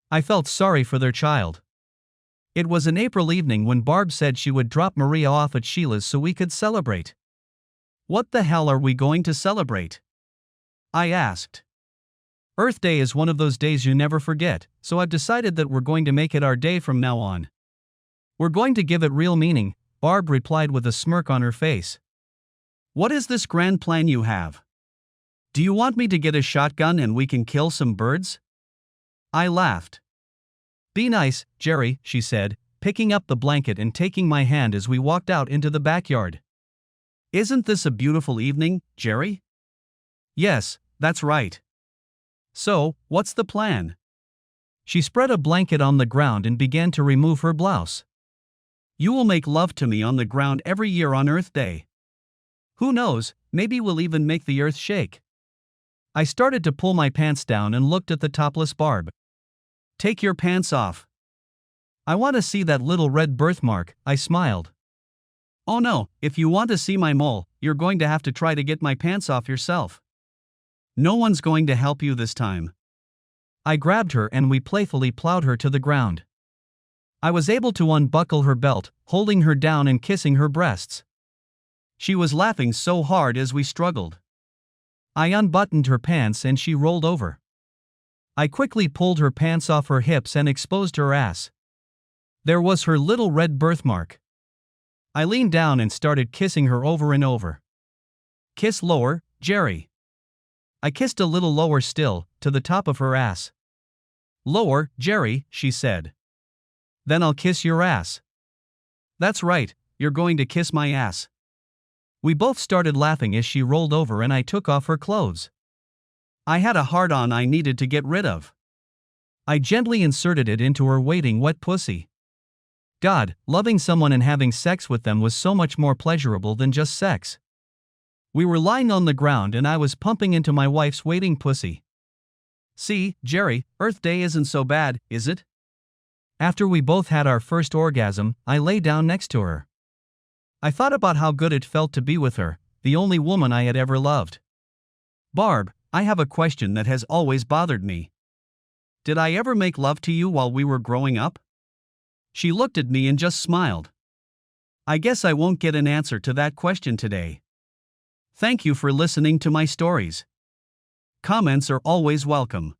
I felt sorry for their child. It was an April evening when Barb said she would drop Maria off at Sheila's so we could celebrate. What the hell are we going to celebrate? I asked. Earth Day is one of those days you never forget, so I've decided that we're going to make it our day from now on. We're going to give it real meaning, Barb replied with a smirk on her face. What is this grand plan you have? Do you want me to get a shotgun and we can kill some birds? I laughed. Be nice, Jerry, she said, picking up the blanket and taking my hand as we walked out into the backyard. Isn't this a beautiful evening, Jerry? Yes, that's right. So, what's the plan? She spread a blanket on the ground and began to remove her blouse. You will make love to me on the ground every year on Earth Day. Who knows, maybe we'll even make the earth shake. I started to pull my pants down and looked at the topless Barb. Take your pants off. I want to see that little red birthmark, I smiled. Oh no, if you want to see my mole, you're going to have to try to get my pants off yourself. No one's going to help you this time. I grabbed her and we playfully plowed her to the ground. I was able to unbuckle her belt, holding her down and kissing her breasts. She was laughing so hard as we struggled. I unbuttoned her pants and she rolled over. I quickly pulled her pants off her hips and exposed her ass. There was her little red birthmark. I leaned down and started kissing her over and over. Kiss lower, Jerry. I kissed a little lower still, to the top of her ass. Lower, Jerry, she said. Then I'll kiss your ass. That's right, you're going to kiss my ass. We both started laughing as she rolled over and I took off her clothes. I had a hard-on I needed to get rid of. I gently inserted it into her waiting wet pussy. God, loving someone and having sex with them was so much more pleasurable than just sex. We were lying on the ground and I was pumping into my wife's waiting pussy. See, Jerry, Earth Day isn't so bad, is it? After we both had our first orgasm, I lay down next to her. I thought about how good it felt to be with her, the only woman I had ever loved. Barb, I have a question that has always bothered me. Did I ever make love to you while we were growing up? She looked at me and just smiled. I guess I won't get an answer to that question today. Thank you for listening to my stories. Comments are always welcome.